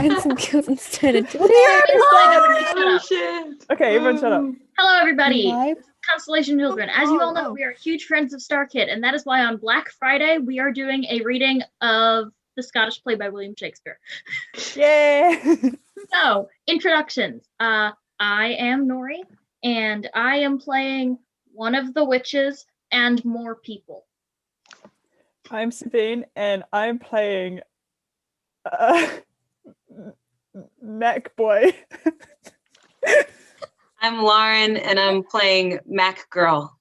and some kills instead of just Oh shit! Okay, everyone shut up. Hello, everybody. live. This is Constellation Children. As you all know, we are huge friends of Star Kid, and that is why on Black Friday we are doing a reading of the Scottish play by William Shakespeare. Yay! So, introductions. I am Nori, and I am playing one of the witches and more people. I'm Sabine, and I'm playing Mac Boy. I'm Lauren, and I'm playing Mac Girl.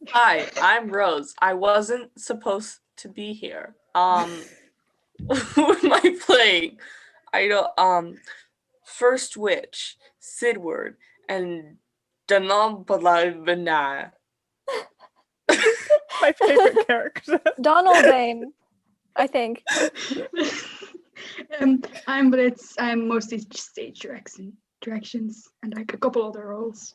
Hi, I'm Rose. I wasn't supposed to be here. Who am I playing? I don't. First Witch, Sidward, and Danambalabana. My favorite character. Donald Dane, I think. I'm Blitz. I'm mostly stage directions and like a couple other roles.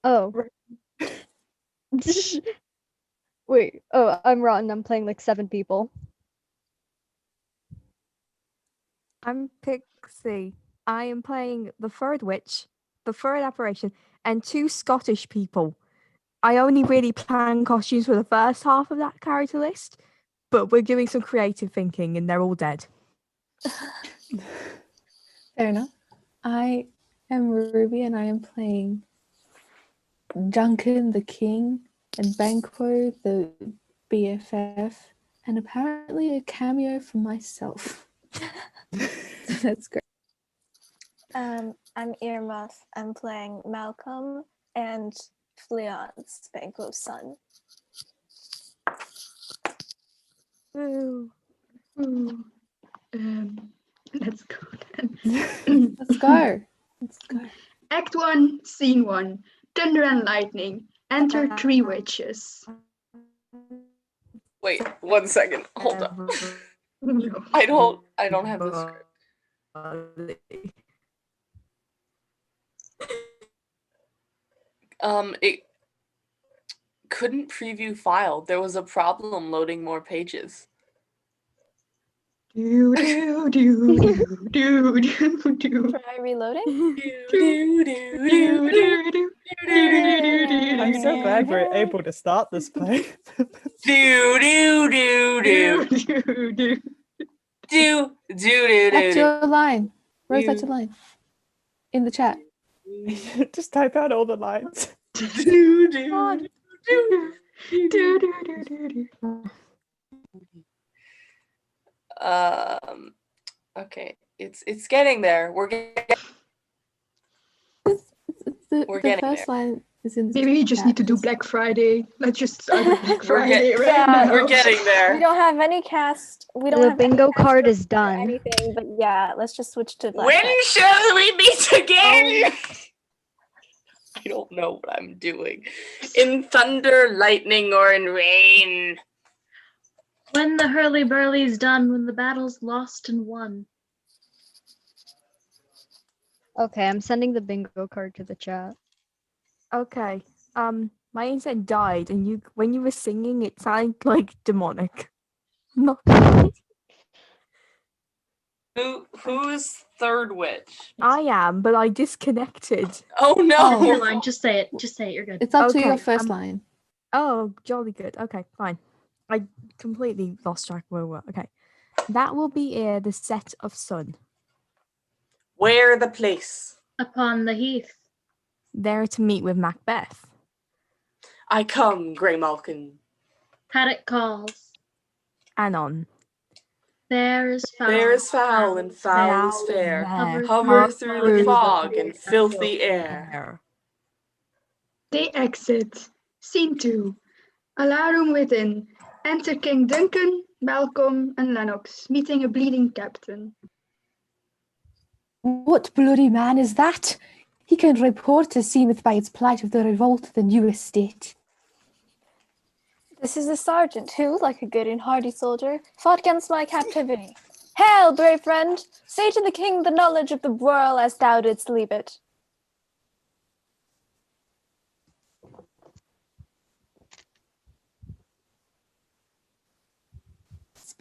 Oh. Wait. Oh, I'm Rotten. I'm playing like 7 people. I'm Pixie. I am playing the third witch, the third apparition, and 2 Scottish people. I only really plan costumes for the first half of that character list, but we're doing some creative thinking and they're all dead. Fair enough. I am Ruby and I am playing Duncan the King and Banquo the BFF and apparently a cameo from myself. That's great. I'm Earmuff. I'm playing Malcolm and Fleon's Banquo's son. Ooh. Ooh. Let's go then. Let's go. Let's go. Act 1, Scene 1. Thunder and lightning. Enter 3 witches. Wait, 1 second. Hold on. No. I don't have the script. It couldn't preview file. There was a problem loading more pages. Do do do do do do. Try reloading. I'm so glad we're able to start this play. That's your line. Rose, that's your line. In the chat. Just type out all the lines. Okay, it's getting there. We're getting The getting first there. line is in the Maybe we just chat. need to do Black Friday. Let's just start with Black Friday right Yeah. now. We're getting We there. don't have any cast. We don't The have any bingo cast card or is done. Anything, but yeah, let's just switch to Black When Friday. shall we meet again? I don't know what I'm doing. In thunder, lightning, or in rain. When the hurly-burly's done, when the battle's lost and won. Okay, I'm sending the bingo card to the chat. Okay. My internet died and when you were singing it sounded like demonic. Not Who's third witch? I am, but I disconnected. Oh no! Your line, just say it. Just say it. You're good. It's up to Okay, your first line. Oh, jolly good. Okay, fine. I completely lost track of where we were. Okay. That will be the set of sun. Where the place? Upon the heath. There to meet with Macbeth. I come, Grey Malkin. Paddock calls. Anon. Fair is foul. Fair is foul and foul is fair. Hover through the fog and filthy air. They exit. Scene 2. Alarum within. Enter King Duncan, Malcolm, and Lennox, meeting a bleeding captain. What bloody man is that? He can report to Seamuth by its plight of the revolt of the new estate. This is the sergeant who, like a good and hardy soldier, fought against my captivity. Hail, brave friend! Say to the king the knowledge of the broil as thou didst leave it.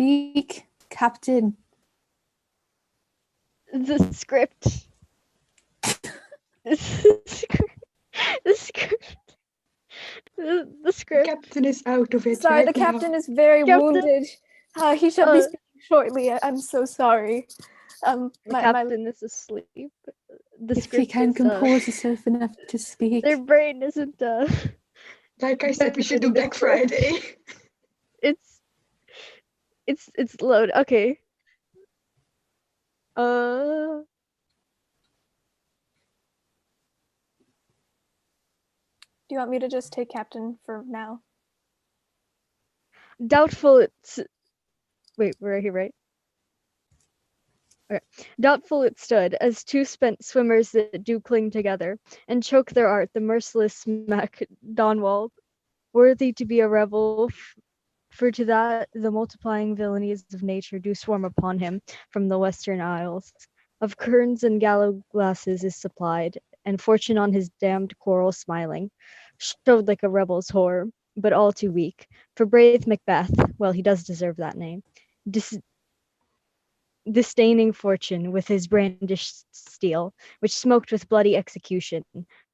Speak, Captain. The script. The script. The script. The The script. captain is out of it Sorry, right the now. captain is very Captain- wounded. He shall be Uh, speaking shortly. I'm so sorry. The My captain is asleep. The If you script can is, compose yourself enough to speak. their brain isn't Like I said, we should do Better than Black Friday. it's load. Okay. Uh Do you want me to just take captain for now? doubtful it's wait, we're here, right? Okay. Doubtful it stood, as two spent swimmers that do cling together, and choke their art, the merciless Mac Donwald, worthy to be a rebel, for to that the multiplying villainies of nature do swarm upon him from the western isles. Of kerns and gallows glasses is supplied, and fortune on his damned quarrel smiling, showed like a rebel's whore, but all too weak. For brave Macbeth, well, he does deserve that name, disdaining fortune with his brandished steel, which smoked with bloody execution,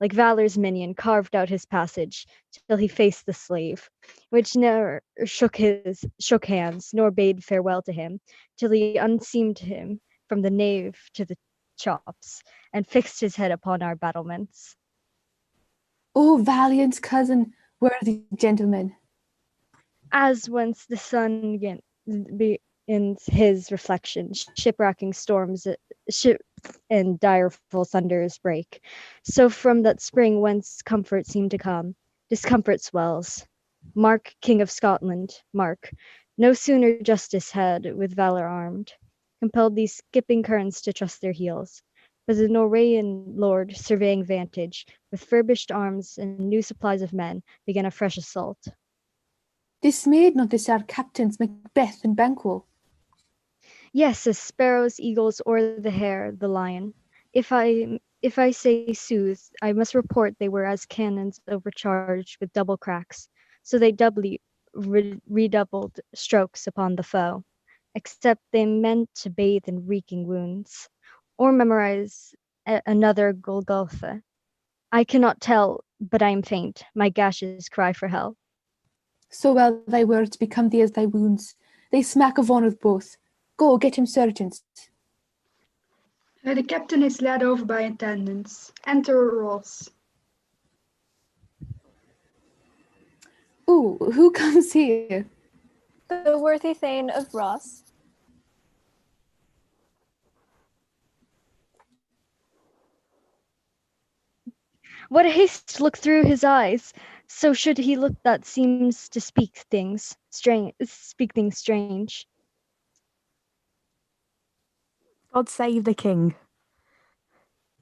like valor's minion carved out his passage till he faced the slave, which ne'er shook hands nor bade farewell to him, till he unseamed him from the nave to the chops, and fixed his head upon our battlements. Oh, valiant cousin, worthy gentleman. As whence the sun begins his reflection, shipwracking storms, ship and direful thunders break. So from that spring whence comfort seemed to come, discomfort swells. Mark, King of Scotland, mark, no sooner justice had with valor armed, compelled these skipping kerns to trust their heels. But the Norwegian lord, surveying vantage, with furbished arms and new supplies of men, began a fresh assault. Dismayed not this our captains Macbeth and Banquo. Yes, as sparrows, eagles, or the hare, the lion. If I say sooth, I must report they were as cannons overcharged with double cracks, so they doubly redoubled strokes upon the foe, except they meant to bathe in reeking wounds, or memorize another Golgotha. I cannot tell, but I am faint. My gashes cry for help. So well thy words become thee as thy wounds. They smack of honour both. Go, get him surgeons. The captain is led over by attendants. Enter Ross. Ooh, who comes here? The worthy Thane of Ross. What a haste look through his eyes! So should he look that seems to speak things strange. God save the king.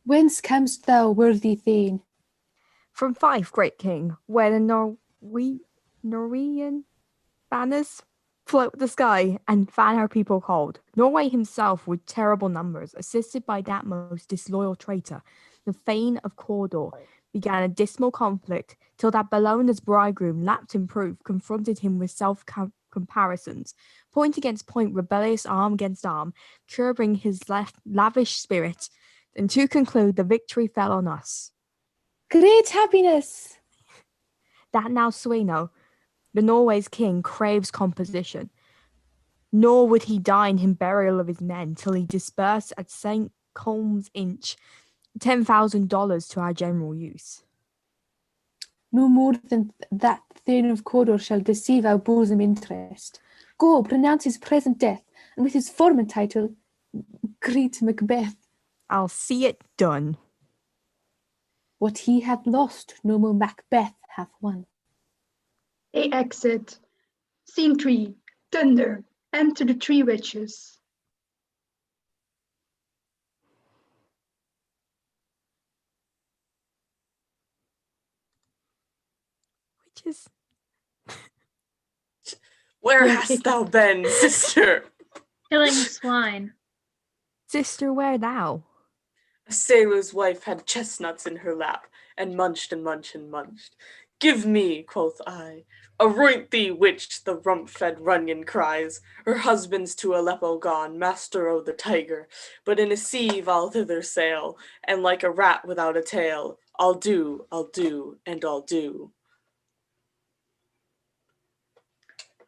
Whence camest thou, worthy Thane? From Fife, great king, where the Norwegian banners float the sky and fan our people cold. Norway himself with terrible numbers, assisted by that most disloyal traitor, the Thane of Cawdor, began a dismal conflict till that Bellona's bridegroom, lapped in proof, confronted him with comparisons, point against point, rebellious arm against arm, curbing his lavish spirit, and to conclude, the victory fell on us. Great happiness! That now Sweno, the Norway's king, craves composition, nor would he dine in burial of his men till he dispersed at St. Colm's Inch $10,000 to our general use. No more than that Thane of Cawdor shall deceive our bosom interest. Go, pronounce his present death, and with his former title, greet Macbeth. I'll see it done. What he hath lost, no more Macbeth hath won. They exit. Scene 3. Thunder. Enter the three witches. Which is Where Yeah, hast thou been, sister? Killing swine. sister, where thou? A sailor's wife had chestnuts in her lap, and munched and munched and munched. Give me, quoth I, aroint thee which the rump-fed Runyon cries, her husband's to Aleppo gone, master o' the tiger, but in a sieve I'll thither sail, and like a rat without a tail, I'll do, and I'll do.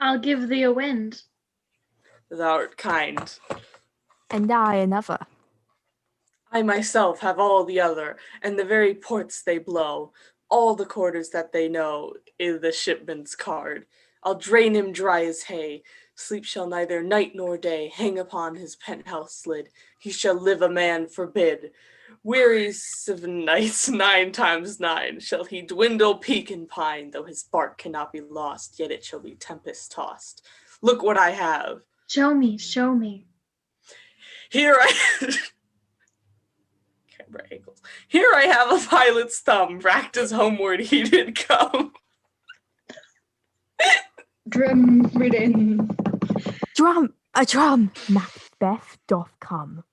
I'll give thee a wind. Thou'rt kind. And I another. I myself have all the other, and the very ports they blow, all the quarters that they know, is the shipman's card. I'll drain him dry as hay, sleep shall neither night nor day hang upon his penthouse lid, he shall live a man forbid. Weary 7 nights, 9 times 9, shall he dwindle, peak, and pine, though his bark cannot be lost, yet it shall be tempest tossed. Look what I have. Show me, show me. Here I... Camera angles. Here I have a pilot's thumb, racked as homeward he did come. Drum within. Drum, a drum, Macbeth doth come.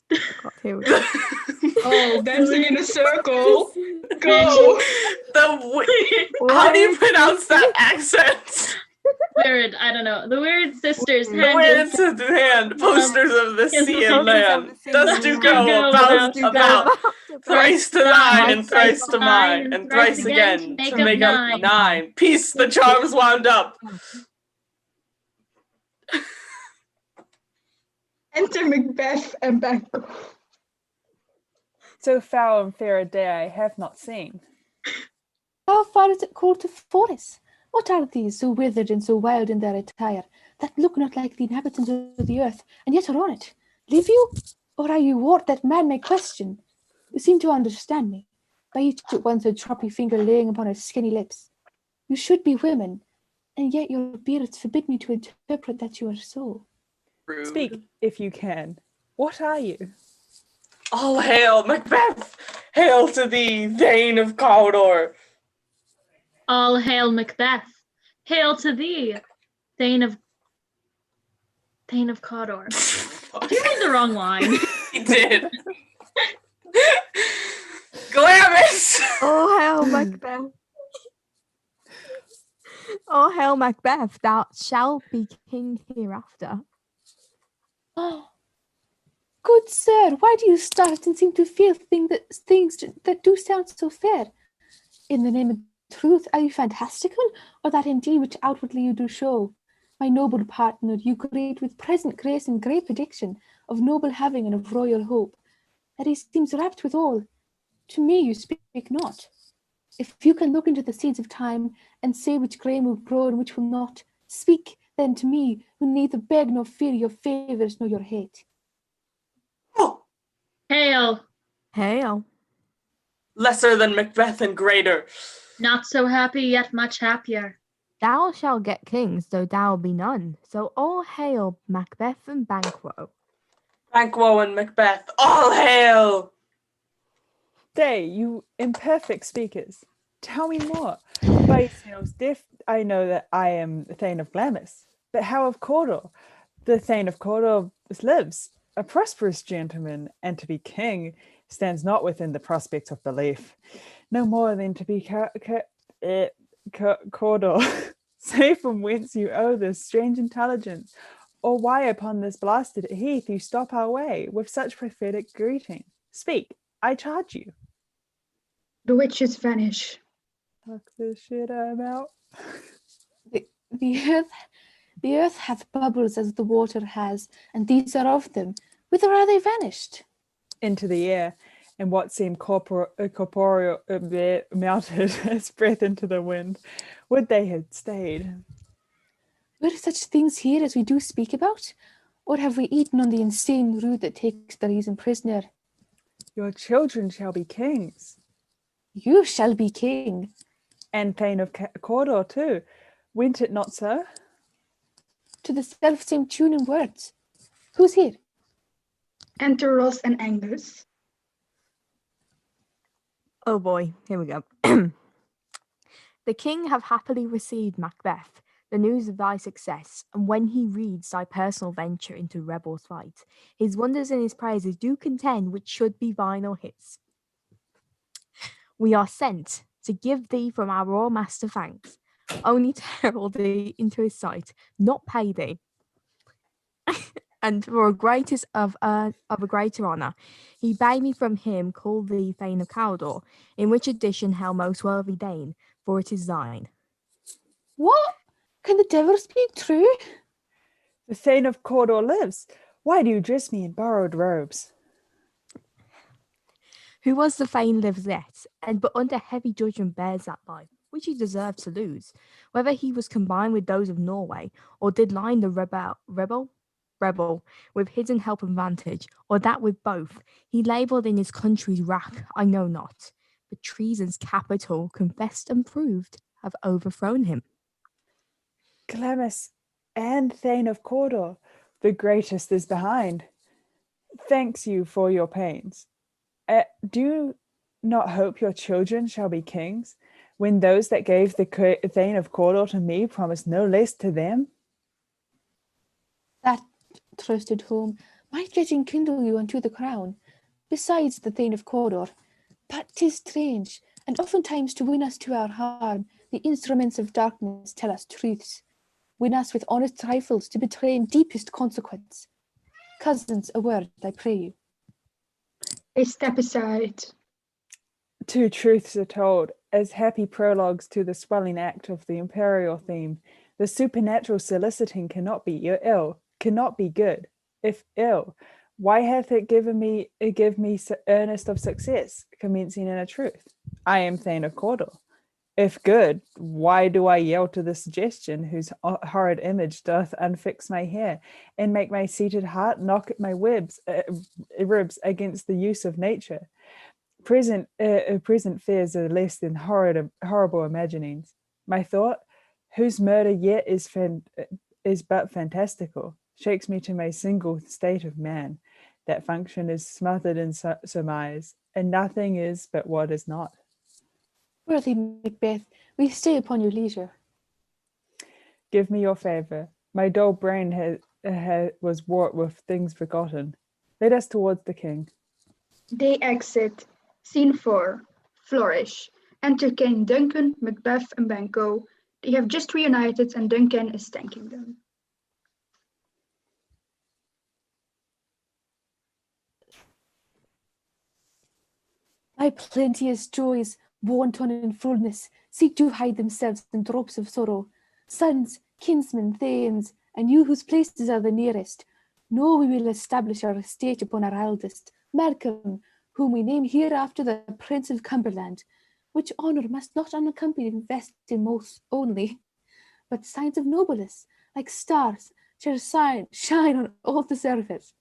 God, here we go. Oh, dancing in a circle. Go. How do you pronounce that accent? Weird, I don't know. The Weird Sisters. The Weird Sisters hand, posters of the sea and land. Dust to go, about, thrice to thine, and thrice to mine, and thrice again to make up 9. Peace, the charms wound up. Enter Macbeth and Banquo. So foul and fair a day I have not seen. How far is it called to forest? What are these, so withered and so wild in their attire, that look not like the inhabitants of the earth, and yet are on it? Live you? Or are you aught that man may question? You seem to understand me, by each at once a droppy finger laying upon her skinny lips. You should be women, and yet your beards forbid me to interpret that you are so. Rude. Speak, if you can. What are you? All hail, Macbeth! Hail to thee, Thane of Cawdor! All hail Macbeth. Hail to thee, Thane of Cawdor. Did you read the wrong line? He did. Glamis! Oh, hail Macbeth. Oh, hail Macbeth, thou shalt be king hereafter. Oh, good sir, why do you start and seem to feel things that do sound so fair? In the name of truth, are you fantastical, or that indeed which outwardly you do show? My noble partner, you great with present grace and great prediction of noble having and of royal hope, that he seems rapt with all. To me you speak not. If you can look into the seeds of time and say which grain will grow and which will not, speak then to me, who neither beg nor fear your favours nor your hate. Oh, Hail. Hail. lesser than Macbeth and greater. Not so happy, yet much happier. Thou shalt get kings, though thou be none. So all hail Macbeth and Banquo. Banquo and Macbeth, all hail! Day, you imperfect speakers. Tell me more. By yourselves deaf, I know that I am Thane of Glamis. But how of Cawdor? The Thane of Cawdor lives, a prosperous gentleman, and to be king stands not within the prospect of belief. No more than to be Cawdor. Say from whence you owe this strange intelligence, or why upon this blasted heath you stop our way with such prophetic greeting. Speak, I charge you. The witches vanish. Fuck this shit, I'm out. The earth hath bubbles as the water has, and these are of them. Whither are they vanished? Into the air, and what seemed corporeal melted as breath into the wind. Would they had stayed. Were such things here as we do speak about? Or have we eaten on the insane root that takes the reason prisoner? Your children shall be kings. You shall be king. And Thane of Cawdor too. Went it not so? To the self-same tune and words. Who's here? Enter Ross and Angus. Oh boy, here we go. The king have happily received Macbeth, the news of thy success, and when he reads thy personal venture into rebels' fight, his wonders and his praises do contend which should be thine or his. We are sent to give thee from our royal master thanks, only to herald thee into his sight, not pay thee. And for a greater honour, he bade me from him call thee Thane of Cawdor, in which addition hail most worthy Dane, for it is thine. What? Can the devil speak true? The Thane of Cawdor lives. Why do you dress me in borrowed robes? Who was the Thane lives yet, and but under heavy judgment bears that life, which he deserved to lose, whether he was combined with those of Norway, or did line the rebel with hidden help and vantage, or that with both, he laboured in his country's wrack, I know not, but treason's capital, confessed and proved, have overthrown him. Glamis and Thane of Cawdor, the greatest is behind. Thanks you for your pains. Do you not hope your children shall be kings, when those that gave the Thane of Cawdor to me promised no less to them? That trusted home might yet enkindle you unto the crown, besides the Thane of Cawdor. But 'tis strange, and oftentimes to win us to our harm, the instruments of darkness tell us truths. Win us with honest trifles to betray in deepest consequence. Cousins, a word, I pray you. They step aside. Two truths are told, as happy prologues to the swelling act of the imperial theme. The supernatural soliciting cannot be ill, cannot be good. If ill, why hath it give me earnest of success, commencing in a truth? I am Thane of Cawdor. If good, why do I yield to the suggestion whose horrid image doth unfix my hair, and make my seated heart knock at my ribs against the use of nature? Present fears are less than horrible imaginings. My thought, whose murder yet is but fantastical, shakes me to my single state of man. That function is smothered in surmise, and nothing is but what is not. Worthy Macbeth, we stay upon your leisure. Give me your favour. My dull brain was warped with things forgotten. Lead us towards the king. They exit. Scene 4. Flourish. Enter King Duncan, Macbeth, and Banquo. They have just reunited and Duncan is thanking them. My plenteous joys, wanton in fullness, seek to hide themselves in drops of sorrow. Sons, kinsmen, thanes, and you whose places are the nearest, know we will establish our estate upon our eldest, Malcolm, whom we name hereafter the Prince of Cumberland, which honour must not unaccompanied invest in most only, but signs of nobleness, like stars, shall shine on all the surface,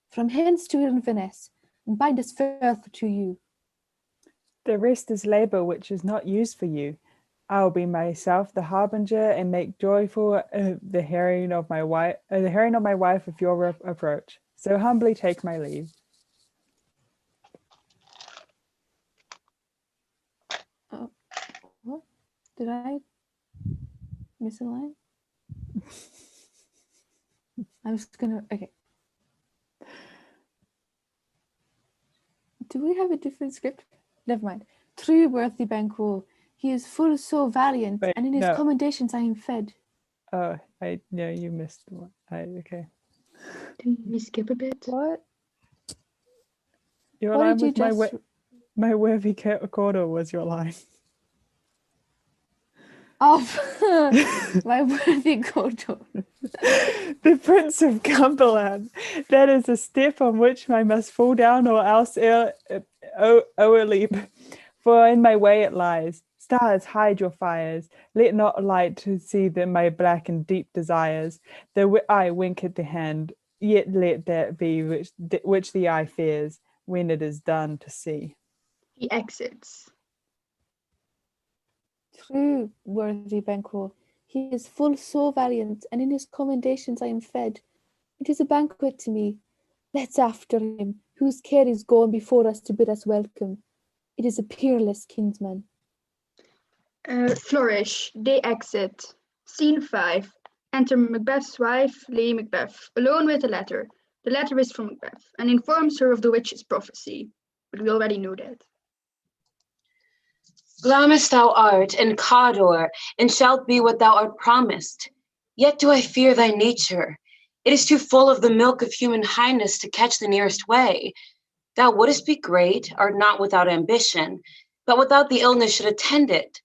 from hence to Inverness, and bind us further to you. The rest is labour which is not used for you. I will be myself the harbinger and make joyful the hearing of my wife of your approach. So humbly take my leave. Oh, what? Did I miss a line? I'm just gonna, okay. Do we have a different script? Never mind. True worthy Banquo, he is full so valiant, Wait, and in his no. commendations I am fed. Oh, no, you missed one. Okay. Didn't we skip a bit? What? Your What line did you was just... my worthy Cawdor was your line. Oh, my worthy Cawdor. The Prince of Cumberland. That is a step on which I must fall down, or else o'erleap. For in my way it lies. Stars, hide your fires. Let not light to see my black and deep desires. Though I wink at the hand, yet let that be which the eye fears when it is done to see. He exits. True worthy Banquo, he is full so valiant, and in his commendations I am fed. It is a banquet to me. Let's after him, whose care is gone before us to bid us welcome. It is a peerless kinsman. Flourish. They exit. Scene 5. Enter Macbeth's wife, Lady Macbeth, alone with a letter. The letter is from Macbeth and informs her of the witch's prophecy, but we already knew that. Glamis thou art, and Cador, and shalt be what thou art promised. Yet do I fear thy nature. It is too full of the milk of human highness to catch the nearest way. Thou wouldest be great, art not without ambition, but without the illness should attend it.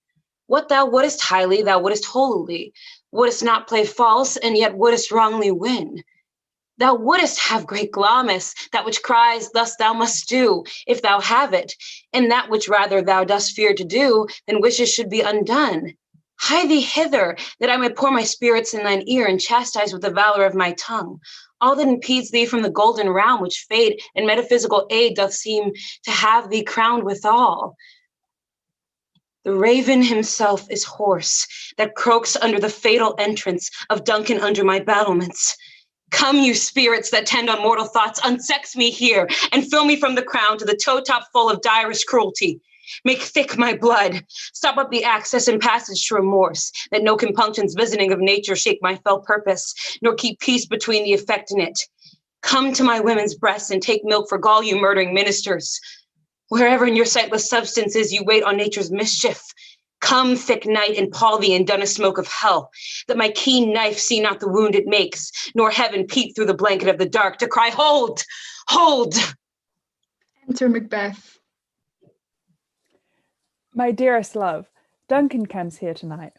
What thou wouldest highly, thou wouldest holily, wouldest not play false, and yet wouldest wrongly win. Thou wouldest have great Glamis, that which cries, thus thou must do, if thou have it, and that which rather thou dost fear to do, than wishes should be undone. Hie thee hither, that I may pour my spirits in thine ear, and chastise with the valor of my tongue all that impedes thee from the golden realm, which fate and metaphysical aid doth seem to have thee crowned withal. The raven himself is hoarse, that croaks under the fatal entrance of Duncan under my battlements. Come, you spirits that tend on mortal thoughts, unsex me here, and fill me from the crown to the toe top full of direst cruelty. Make thick my blood, stop up the access and passage to remorse, that no compunctions visiting of nature shake my fell purpose, nor keep peace between the affectionate. Come to my women's breasts and take milk for gall, you murdering ministers. Wherever in your sightless substance is, you wait on nature's mischief. Come, thick night, and pall thee in dun smoke of hell, that my keen knife see not the wound it makes, nor heaven peep through the blanket of the dark to cry, hold, hold. Enter Macbeth. My dearest love, Duncan comes here tonight.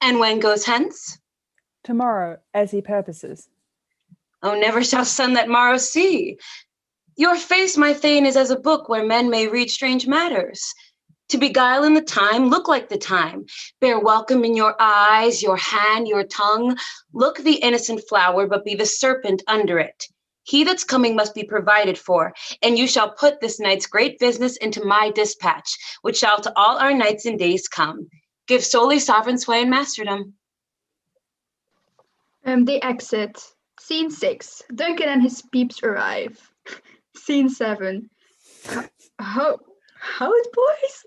And when goes hence? Tomorrow, as he purposes. Oh, never shall sun that morrow see. Your face, my thane, is as a book where men may read strange matters. To beguile in the time, look like the time. Bear welcome in your eyes, your hand, your tongue. Look the innocent flower, but be the serpent under it. He that's coming must be provided for, and you shall put this night's great business into my dispatch, which shall to all our nights and days come. Give solely sovereign sway and masterdom. They exit. Scene 6. Duncan and his peeps arrive. Scene 7. How it, boys?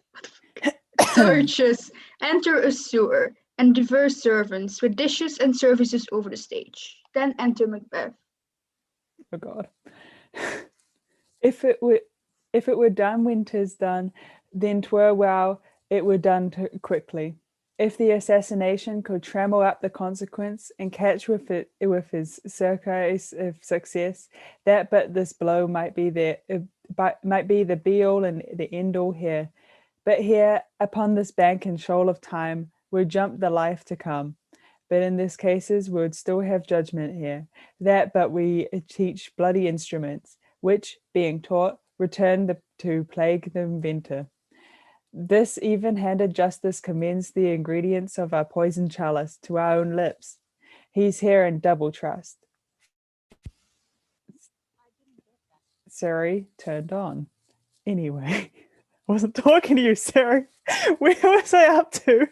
Searches enter a sewer, and diverse servants with dishes and services over the stage. Then enter Macbeth. Oh God. If it were done when 'tis done, then 'twere well it were done quickly. If the assassination could trammel up the consequence and catch with his surcease of success, that but this blow might be the be all and the end all here. But here, upon this bank and shoal of time, would jump the life to come. But in these cases, we would still have judgment here, that but we teach bloody instruments, which, being taught, return to plague the inventor. This even-handed justice commends the ingredients of our poison chalice to our own lips. He's here in double trust. Sari turned on. Anyway, I wasn't talking to you, Sari. Where was I up to?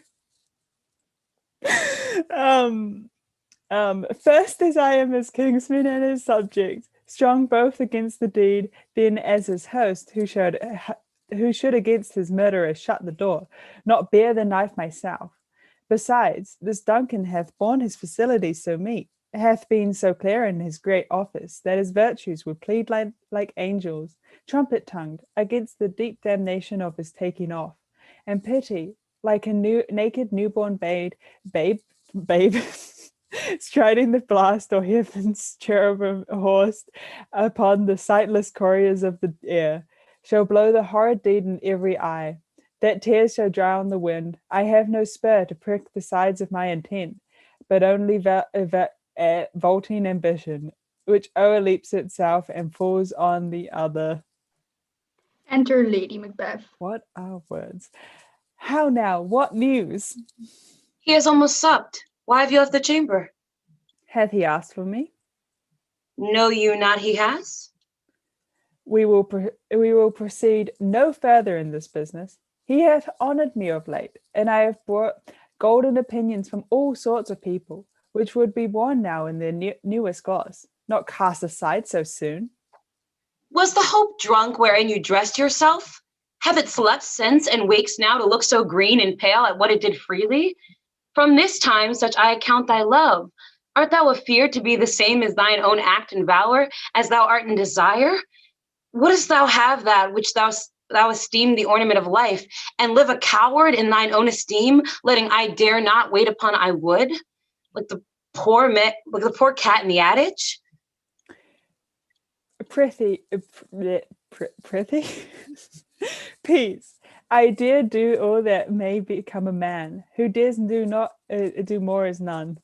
First as I am his kingsman and his subject, strong both against the deed, then as his host, who should against his murderer shut the door, not bear the knife myself. Besides, this Duncan hath borne his facilities so meet, hath been so clear in his great office, that his virtues would plead like angels, trumpet-tongued, against the deep damnation of his taking off, and pity, like a naked newborn babe, striding the blast or heaven's cherubim horsed upon the sightless couriers of the air, shall blow the horrid deed in every eye, that tears shall drown the wind. I have no spur to prick the sides of my intent, but only vaulting ambition, which o'erleaps itself and falls on the other. Enter Lady Macbeth. What are words? How now? What news? He has almost supped. Why have you left the chamber? Hath he asked for me? Know you not he has? We will proceed no further in this business. He hath honoured me of late, and I have brought golden opinions from all sorts of people, which would be worn now in their newest gloss, not cast aside so soon. Was the hope drunk wherein you dressed yourself? Hath it slept since, and wakes now to look so green and pale at what it did freely? From this time such I account thy love. Art thou afeard to be the same as thine own act and valor, as thou art in desire? Wouldst thou have that which thou thou esteem the ornament of life, and live a coward in thine own esteem, letting I dare not wait upon I would, like the poor cat in the adage. Prithee, peace. I dare do all that may become a man. Who dares do more is none.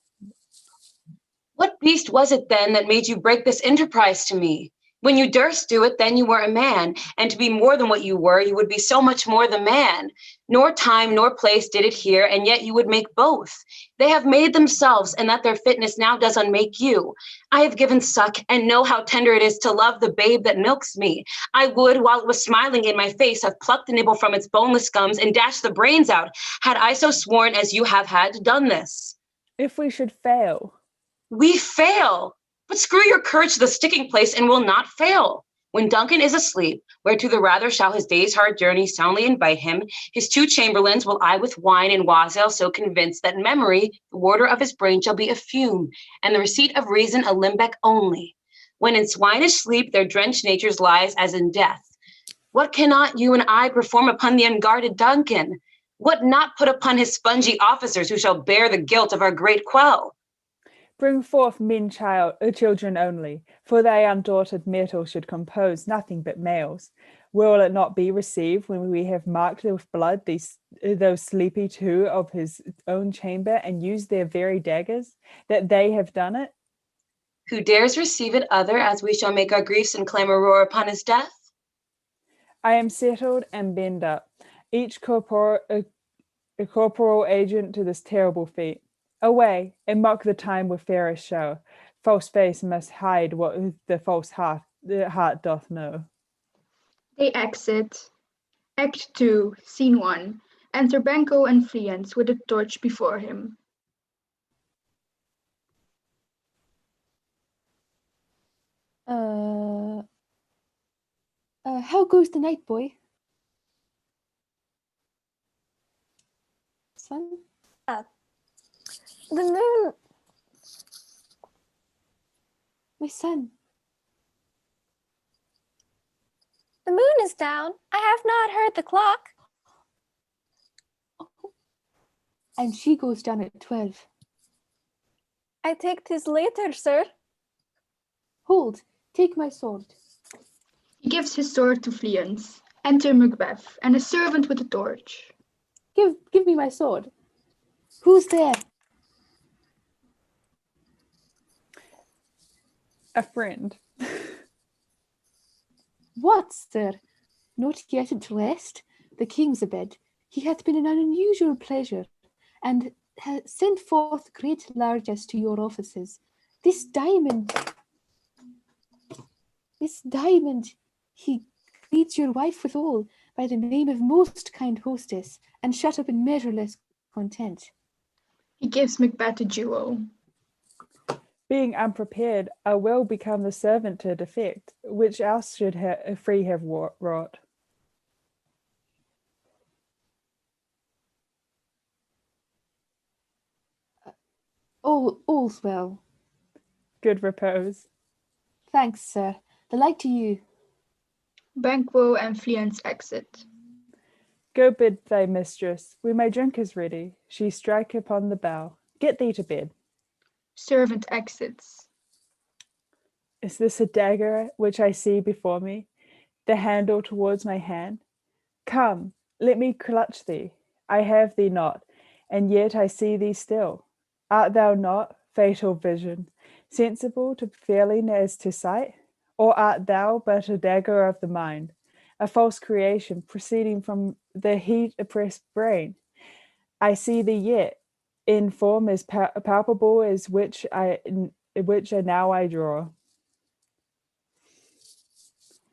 What beast was it then that made you break this enterprise to me? When you durst do it, then you were a man, and to be more than what you were, you would be so much more the man. Nor time nor place did it here, and yet you would make both. They have made themselves, and that their fitness now does unmake you. I have given suck, and know how tender it is to love the babe that milks me. I would, while it was smiling in my face, have plucked the nibble from its boneless gums and dashed the brains out, had I so sworn as you have had done this. If we should fail. We fail. But screw your courage to the sticking place and will not fail. When Duncan is asleep, whereto the rather shall his day's hard journey soundly invite him, his 2 chamberlains will I with wine and wassail so convince that memory, the warder of his brain, shall be a fume, and the receipt of reason a limbeck only. When in swinish sleep their drenched natures lies as in death. What cannot you and I perform upon the unguarded Duncan? What not put upon his spongy officers who shall bear the guilt of our great quell? Bring forth children only, for thy undaunted metal should compose nothing but males. Will it not be received when we have marked with blood those sleepy 2 of his own chamber and used their very daggers, that they have done it? Who dares receive it other, as we shall make our griefs and clamour roar upon his death? I am settled and bend up, each corporal agent to this terrible feat. Away, and mock the time with fairest show. False face must hide what the heart doth know. They exit. Act 2, Scene 1. Enter Banco and Fleance with a torch before him. How goes the night, boy? Son? The moon. My son. The moon is down. I have not heard the clock. And she goes down at 12. I think 'tis later, sir. Hold, take my sword. He gives his sword to Fleance. Enter Macbeth and a servant with a torch. Give me my sword. Who's there? A friend. What, sir? Not yet at rest? The king's abed. He hath been an unusual pleasure, and hath sent forth great largesse to your offices. This diamond, he greets your wife withal by the name of most kind hostess, and shut up in measureless content. He gives Macbeth a jewel. Being unprepared, I will become the servant to defect, which else should free have wrought. All's well. Good repose. Thanks, sir. The like to you. Banquo and Fleance exit. Go bid thy mistress, when my drink is ready, she strike upon the bell. Get thee to bed. Servant exits. Is this a dagger which I see before me, the handle towards my hand? Come, let me clutch thee. I have thee not, and yet I see thee still. Art thou not, fatal vision, sensible to feeling as to sight? Or art thou but a dagger of the mind, a false creation proceeding from the heat-oppressed brain? I see thee yet, in form as palpable as which now I draw.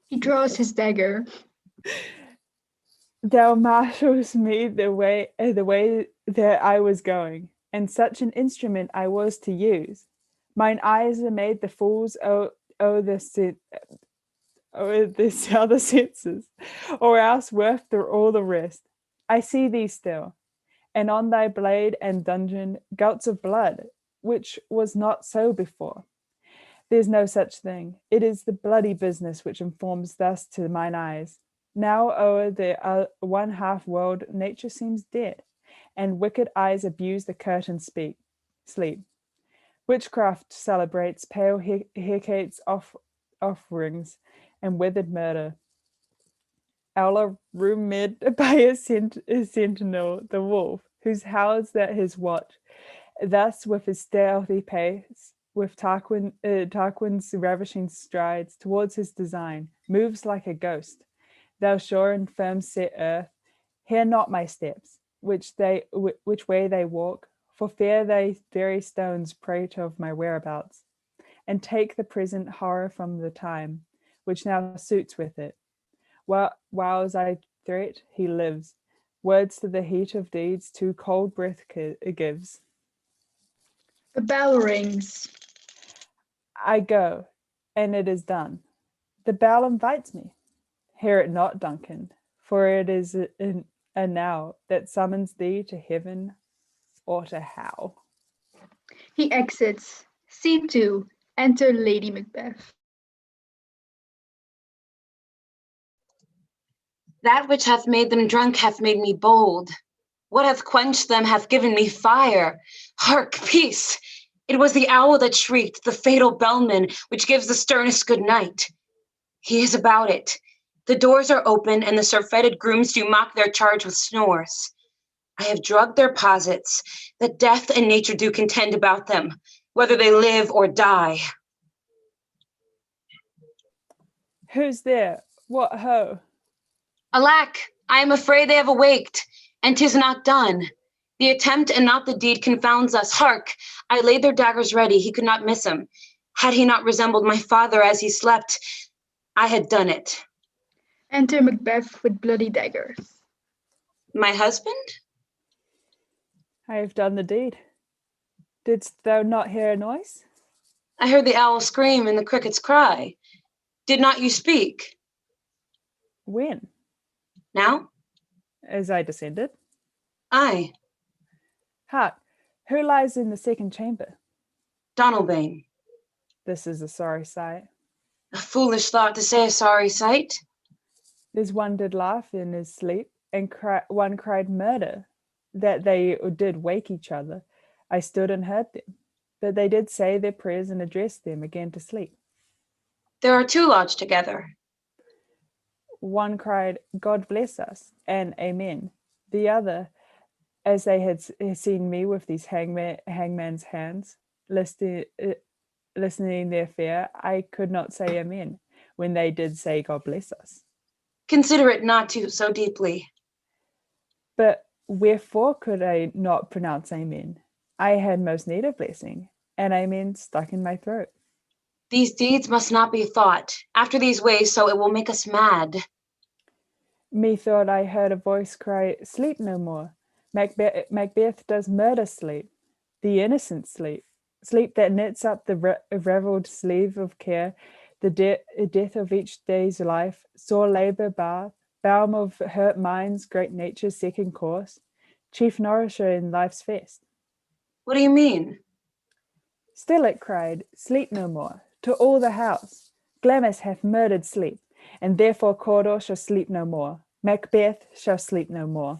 He draws his dagger. Thou marshals me the way that I was going, and such an instrument I was to use. Mine eyes are made the fools the other senses, or else worth all the rest. I see thee still, and on thy blade and dungeon gouts of blood, which was not so before. There's no such thing. It is the bloody business which informs thus to mine eyes. Now o'er the one half world nature seems dead, and wicked eyes abuse the curtain sleep. Witchcraft celebrates pale Hecate's offerings and withered murder. Allah rumored by a sentinel, the wolf, whose howls at his watch. Thus, with his stealthy pace, with Tarquin's ravishing strides towards his design, moves like a ghost. Thou sure and firm set earth, hear not my steps, which way they walk, for fear they very stones prate of my whereabouts, and take the present horror from the time, which now suits with it. Whiles I threat, he lives. Words to the heat of deeds too cold breath gives. The bell rings. I go, and it is done. The bell invites me. Hear it not, Duncan, for it is a now that summons thee to heaven or to hell. He exits. Scene 2. Enter Lady Macbeth. That which hath made them drunk hath made me bold. What hath quenched them hath given me fire. Hark, peace! It was the owl that shrieked, the fatal bellman, which gives the sternest good night. He is about it. The doors are open, and the surfeited grooms do mock their charge with snores. I have drugged their posits, that death and nature do contend about them, whether they live or die. Who's there? What ho? Alack, I am afraid they have awaked, and 'tis not done. The attempt and not the deed confounds us. Hark, I laid their daggers ready, he could not miss him. Had he not resembled my father as he slept, I had done it. Enter Macbeth with bloody daggers. My husband? I have done the deed. Didst thou not hear a noise? I heard the owl scream and the crickets cry. Did not you speak? When? Now? As I descended. Aye. Hark, who lies in the second chamber? Donalbain. This is a sorry sight. A foolish thought to say a sorry sight. There's one did laugh in his sleep, and one cried murder, that they did wake each other. I stood and heard them, but they did say their prayers and addressed them again to sleep. There are two lodged together. One cried, God bless us, and amen. The other, as they had seen me with these hangman's hands, listening their fear, I could not say amen, when they did say God bless us. Consider it not to so deeply. But wherefore could I not pronounce amen? I had most need of blessing, and amen stuck in my throat. These deeds must not be thought. After these ways, so it will make us mad. Methought I heard a voice cry, sleep no more. Macbeth does murder sleep, the innocent sleep, sleep that knits up the ravelled sleeve of care, the death of each day's life, sore labour balm of hurt minds, great nature's second course, chief nourisher in life's fest. What do you mean? Still it cried, sleep no more, to all the house. Glamis hath murdered sleep, and therefore Cawdor shall sleep no more. Macbeth shall sleep no more.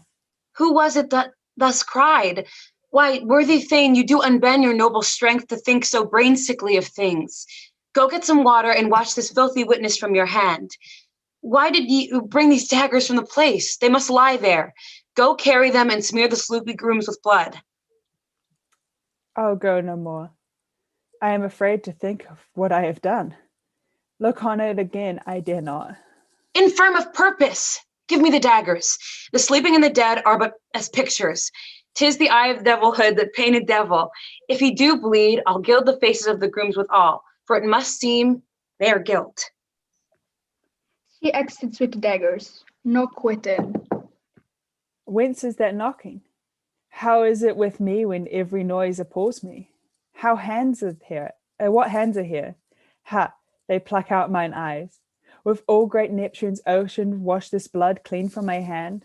Who was it that thus cried? Why, worthy Thane, you do unbend your noble strength to think so brain-sickly of things. Go get some water and wash this filthy witness from your hand. Why did ye bring these daggers from the place? They must lie there. Go carry them and smear the sloopy grooms with blood. I'll go no more. I am afraid to think of what I have done. Look on it again, I dare not. Infirm of purpose! Give me the daggers. The sleeping and the dead are but as pictures. 'Tis the eye of devilhood that painted devil. If he do bleed, I'll gild the faces of the grooms with all, for it must seem they are guilt. He exits with the daggers. Knock within. Whence is that knocking? How is it with me when every noise appalls me? How hands are here? What hands are here? Ha! They pluck out mine eyes. With all great Neptune's ocean wash this blood clean from my hand?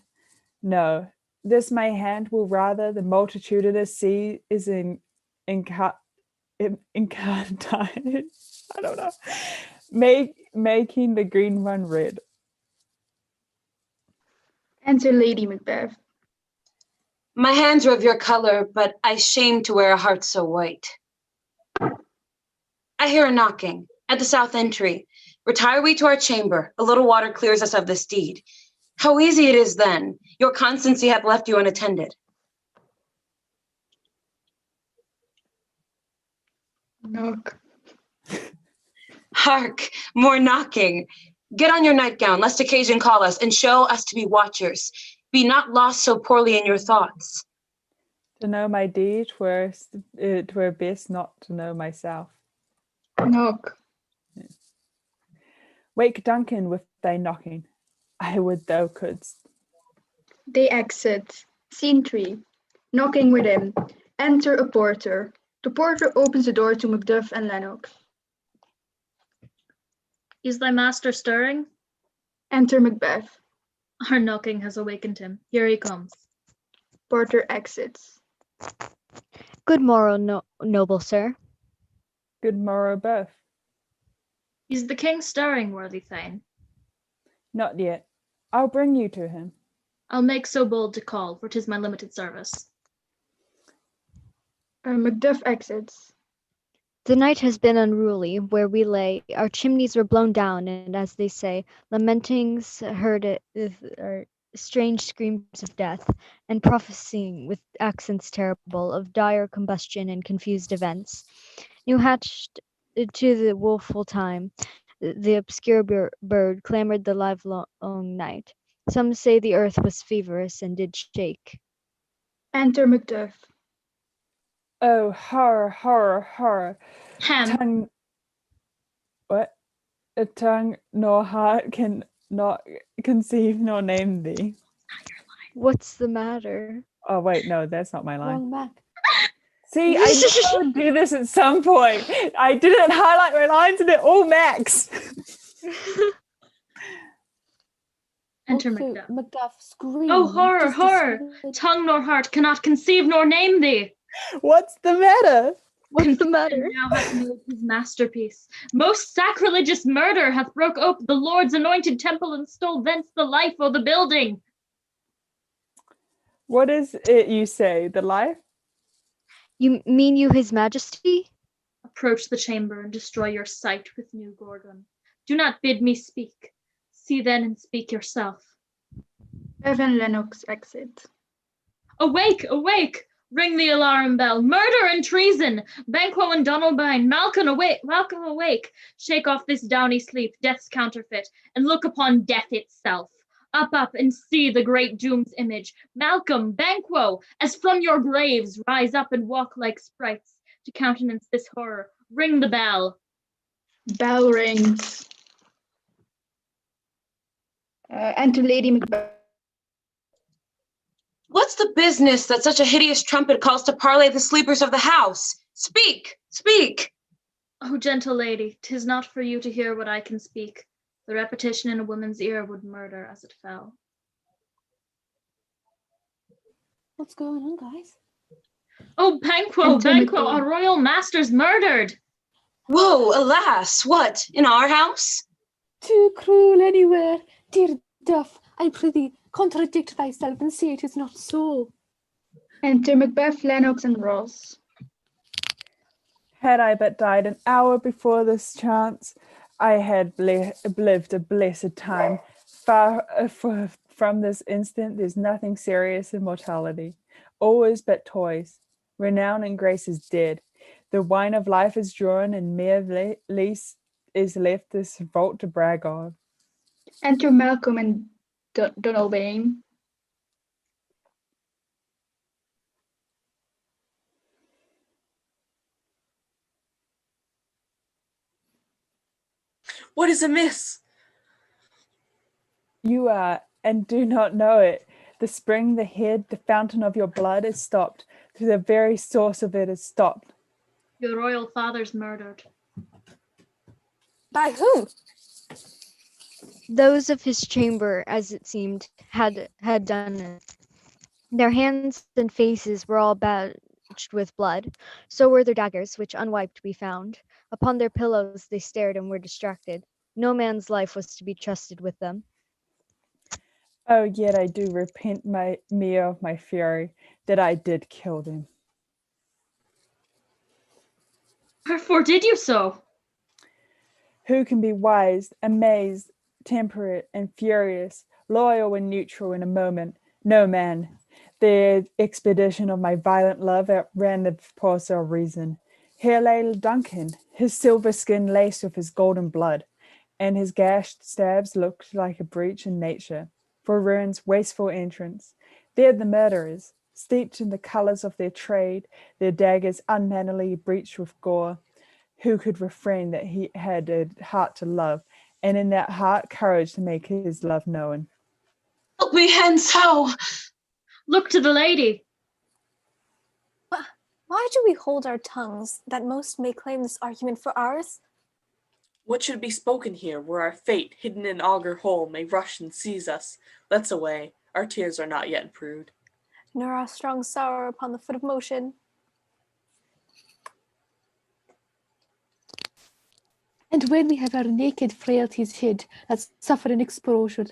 No, this my hand will rather the multitudinous sea is incarnate. I don't know. Making the green run red. Enter Lady Macbeth. My hands are of your color, but I shame to wear a heart so white. I hear a knocking at the south entry. Retire we to our chamber. A little water clears us of this deed. How easy it is then. Your constancy hath left you unattended. Knock. Hark, more knocking. Get on your nightgown, lest occasion call us, and show us to be watchers. Be not lost so poorly in your thoughts. To know my deed, twere best not to know myself. Knock. Wake Duncan with thy knocking. I would thou couldst. They exit. Scene 3. Knocking within. Enter a porter. The porter opens the door to Macduff and Lennox. Is thy master stirring? Enter Macbeth. Our knocking has awakened him. Here he comes. Porter exits. Good morrow, noble sir. Good morrow, both. Is the king stirring, worthy Thane? Not yet. I'll bring you to him. I'll make so bold to call, for 'tis my limited service. Macduff exits. The night has been unruly. Where we lay, our chimneys were blown down, and as they say, lamentings heard are strange screams of death, and prophesying with accents terrible of dire combustion and confused events. New hatched to the woeful time, the obscure bird clamored the livelong night. Some say the earth was feverish and did shake. Enter Macduff. Oh, horror, horror, horror. Ham. Tongue. What? A tongue nor heart can not conceive nor name thee. What's the matter? Oh, wait, no, that's not my line. Wrong Mac. See, I knew I would do this at some point. I didn't highlight my lines and they're all max. Enter Also, Macduff. Macduff screams. Oh, horror, just horror! describe- Tongue nor heart cannot conceive nor name thee. What's the matter? What's the matter? Now hath made his masterpiece. Most sacrilegious murder hath broke ope the Lord's anointed temple and stole thence the life o' the building. What is it you say? The life? You mean you, his majesty? Approach the chamber and destroy your sight with new Gorgon. Do not bid me speak. See then and speak yourself. Bev and Lennox exit. Awake, awake! Ring the alarm bell. Murder and treason! Banquo and Donalbain, Malcolm awake, Malcolm awake! Shake off this downy sleep, death's counterfeit, and look upon death itself. Up, up, and see the great doom's image. Malcolm, Banquo, as from your graves, rise up and walk like sprites to countenance this horror. Ring the bell. Bell rings. Enter Lady Macbeth. What's the business that such a hideous trumpet calls to parley the sleepers of the house? Speak, speak. Oh, gentle lady, 'tis not for you to hear what I can speak. The repetition in a woman's ear would murder as it fell. What's going on, guys? Oh, Banquo, Enter Banquo, Macbeth. our royal master's murdered. Whoa, alas, what, in our house? Too cruel anywhere. Dear Duff, I prithee, contradict thyself and say it is not so. Enter Macbeth, Lennox, and Ross. Had I but died an hour before this chance, I had lived a blessed time. Far from this instant, there's nothing serious in mortality. All is but toys. Renown and grace is dead. The wine of life is drawn, and mere lease is left this vault to brag on. Enter Malcolm and Donalbain. What is amiss? You are, and do not know it. The spring, the head, the fountain of your blood is stopped. To the very source of it is stopped. Your royal father's murdered. By whom? Those of his chamber, as it seemed, had done it. Their hands and faces were all badged with blood. So were their daggers, which unwiped we found. Upon their pillows they stared and were distracted. No man's life was to be trusted with them. Oh, yet I do repent me of my fury, that I did kill them. Wherefore did you so? Who can be wise, amazed, temperate, and furious, loyal and neutral in a moment? No man. The expedition of my violent love outran the pulse of reason. Here lay Duncan, his silver skin laced with his golden blood, and his gashed stabs looked like a breach in nature, for ruin's wasteful entrance. There the murderers, steeped in the colours of their trade, their daggers unmannerly breached with gore. Who could refrain that he had a heart to love, and in that heart courage to make his love known? Help me hence, how? Look to the lady. Why do we hold our tongues, that most may claim this argument for ours? What should be spoken here, where our fate, hidden in augur hole, may rush and seize us? Let's away, our tears are not yet brewed. Nor our strong sorrow upon the foot of motion. And when we have our naked frailties hid, that suffer an exposure,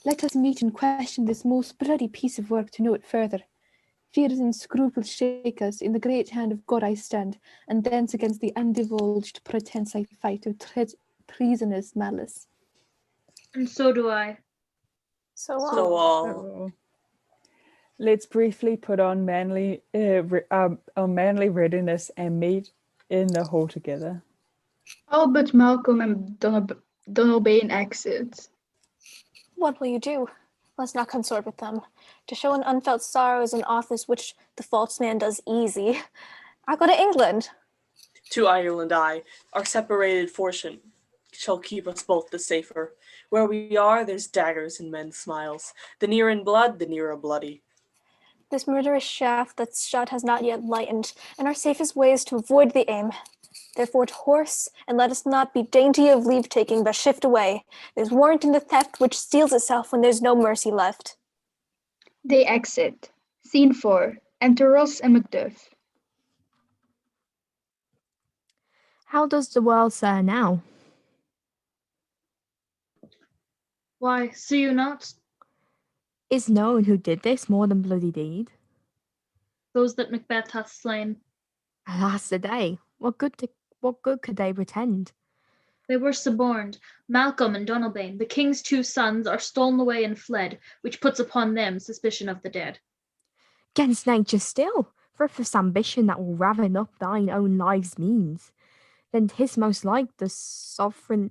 let us meet and question this most bloody piece of work to know it further. Fears and scruples shake us, in the great hand of God I stand, and thence against the undivulged pretense I fight of treasonous malice. And so do I. So all. Let's briefly put on manly readiness and meet in the hall together. All but Malcolm and Donalbain exit. what will you do? Let's not consort with them. To show an unfelt sorrow is an office which the false man does easy. I go to England. To Ireland our separated fortune shall keep us both the safer. Where we are, there's daggers in men's smiles. The near in blood, the nearer bloody. This murderous shaft that's shut has not yet lightened, and our safest way is to avoid the aim. Therefore to horse, and let us not be dainty of leave-taking, but shift away. There's warrant in the theft which steals itself when there's no mercy left. They exit. Scene 4. Enter Ross and Macduff. How does the world fare now? Why, see you not? Is known who did this more than bloody deed? Those that Macbeth hath slain. Alas the day, what good could they pretend? They were suborned. Malcolm and Donalbain, the king's two sons, are stolen away and fled, which puts upon them suspicion of the dead. 'Gainst nature still, for if this ambition that will raven up thine own lives means, then 'tis most like the sovereignty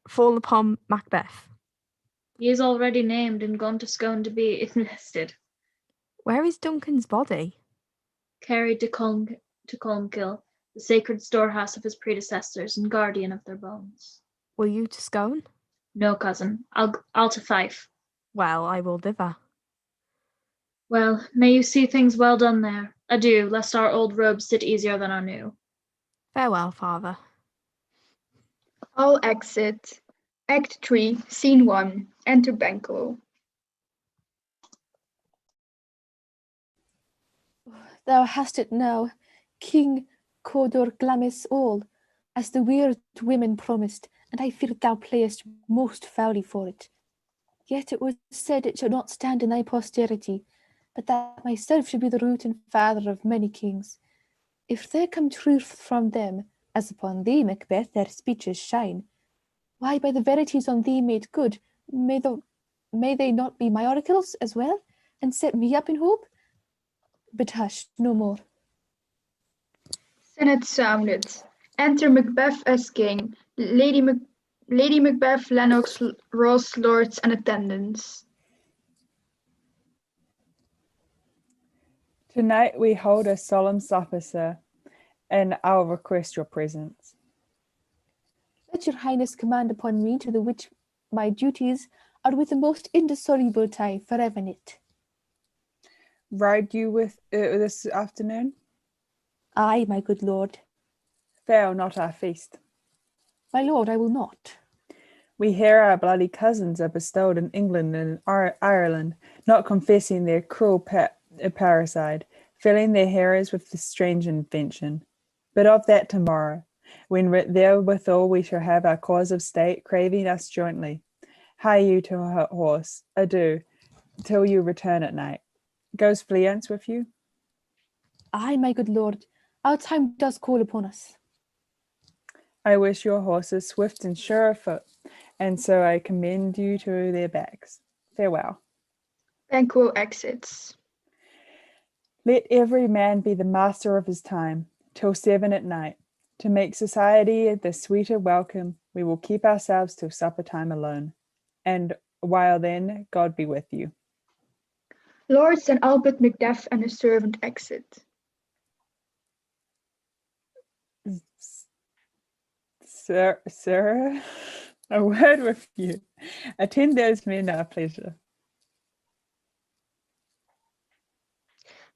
fall upon Macbeth. He is already named and gone to Scone to be enlisted. Where is Duncan's body? Carried to Colmkill, the sacred storehouse of his predecessors and guardian of their bones. Will you to Scone? No, cousin, I'll to Fife. Well, I will thither. Well, may you see things well done there. Adieu, lest our old robes sit easier than our new. Farewell, father. All exit. Act 3, Scene 1. Enter Banquo. Thou hast it now, King Codor Glamis all, as the weird women promised, and I fear thou playest most foully for it. Yet it was said it should not stand in thy posterity, but that myself should be the root and father of many kings. If there come truth from them, as upon thee, Macbeth, their speeches shine, why, by the verities on thee made good, may they not be my oracles as well, and set me up in hope? But hush, no more. Senate sounded. Enter Macbeth as king. Lady Macbeth, Lennox, Ross, lords, and attendants. Tonight we hold a solemn supper, sir, and I'll request your presence. Let your highness command upon me, to the which my duties are with the most indissoluble tie forever knit. Ride you with this afternoon? Aye, my good lord. Fail not our feast. My lord, I will not. We hear our bloody cousins are bestowed in England and Ireland, not confessing their cruel parricide, filling their hearers with this strange invention. But of that tomorrow, when therewithal we shall have our cause of state craving us jointly. Hie you to a horse. Adieu, till you return at night. Goes Fleance with you? Aye, my good lord, our time does call upon us. I wish your horses swift and sure of foot, and so I commend you to their backs. Farewell. Banquo exits. Let every man be the master of his time, till 7 at night. To make society the sweeter welcome, we will keep ourselves till supper time alone. And while then, God be with you. Lord St. Albert Macduff and a servant exit. Sir, a word with you. Attend those men our pleasure.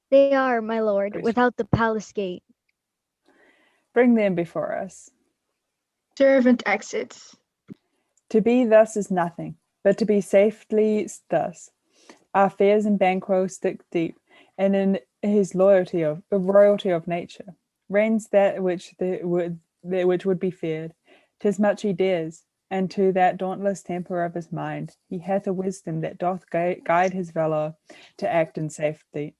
They are, my lord, without the palace gate. Bring them before us. Servant exits. To be thus is nothing, but to be safely thus. Our fears in Banquo stick deep, and in his royalty of nature reigns that which would be feared. 'Tis much he dares, and to that dauntless temper of his mind he hath a wisdom that doth guide his valour to act in safety.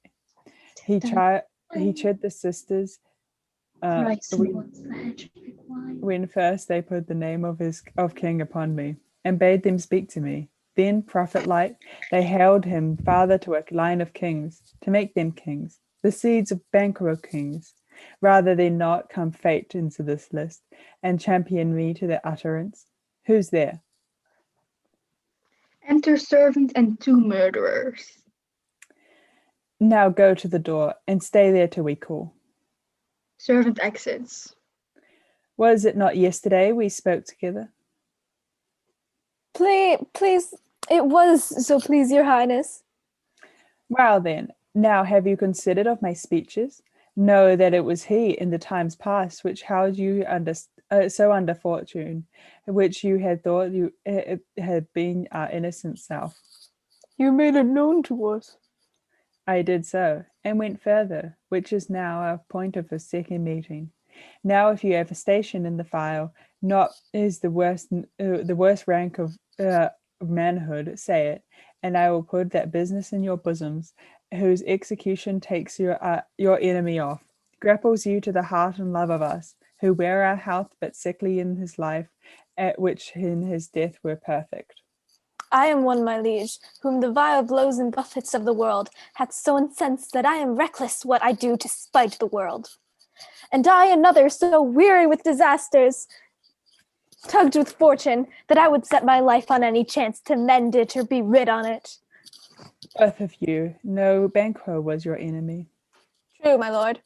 He chid the sisters when first they put the name of king upon me, and bade them speak to me. Then, prophet-like, they hailed him father to a line of kings, to make them kings, the seeds of Banquo kings. Rather than not come fate into this list, and champion me to the utterance. Who's there? Enter servant and 2 murderers. Now go to the door, and stay there till we call. Servant exits. Was it not yesterday we spoke together? Please, it was, so please your highness. Well then, now have you considered of my speeches? Know that it was he in the times past which held you under fortune, which you had thought you had been our innocent self. You made it known to us. I did so, and went further, which is now our point of a second meeting. Now, if you have a station in the file, not is the worst rank of manhood, say it, and I will put that business in your bosoms, whose execution takes your enemy off, grapples you to the heart and love of us, who wear our health but sickly in his life, at which in his death were perfect. I am one, my liege, whom the vile blows and buffets of the world hath so incensed that I am reckless what I do to spite the world. And I another so weary with disasters, tugged with fortune, that I would set my life on any chance to mend it or be rid on it. Both of you, no Banquo was your enemy. True, my lord.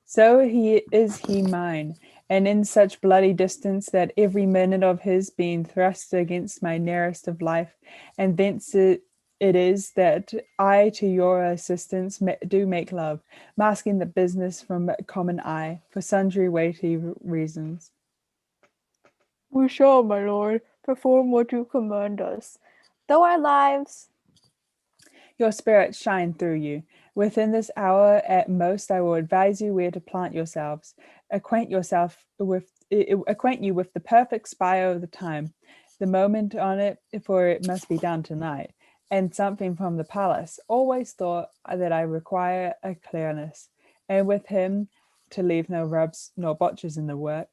So is he mine, and in such bloody distance that every minute of his being thrust against my nearest of life, and thence it is that I to your assistance do make love, masking the business from common eye, for sundry weighty reasons. We shall, my lord, perform what you command us. Though our lives... Your spirits shine through you. Within this hour at most I will advise you where to plant yourselves, acquaint you with the perfect spy of the time, the moment on it, for it must be done tonight, and something from the palace. Always thought that I require a clearness, and with him to leave no rubs nor botches in the work.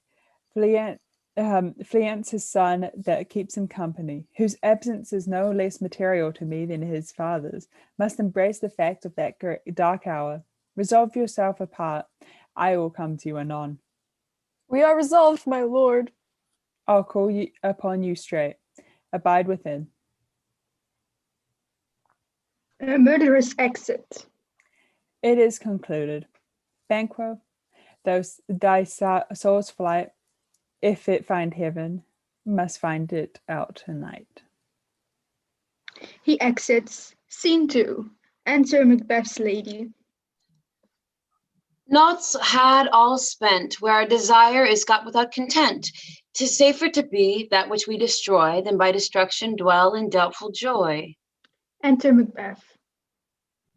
Fleance's son that keeps him company, whose absence is no less material to me than his father's, must embrace the fact of that dark hour. Resolve yourself apart. I will come to you anon. We are resolved, my lord. I'll call you upon you straight. Abide within. Murderous exit. It is concluded. Banquo, thy soul's flight, if it find heaven, must find it out tonight. He exits. Scene 2. Enter Macbeth's lady. Naughts had all spent, where our desire is got without content. 'Tis safer to be that which we destroy, than by destruction dwell in doubtful joy. Enter Macbeth.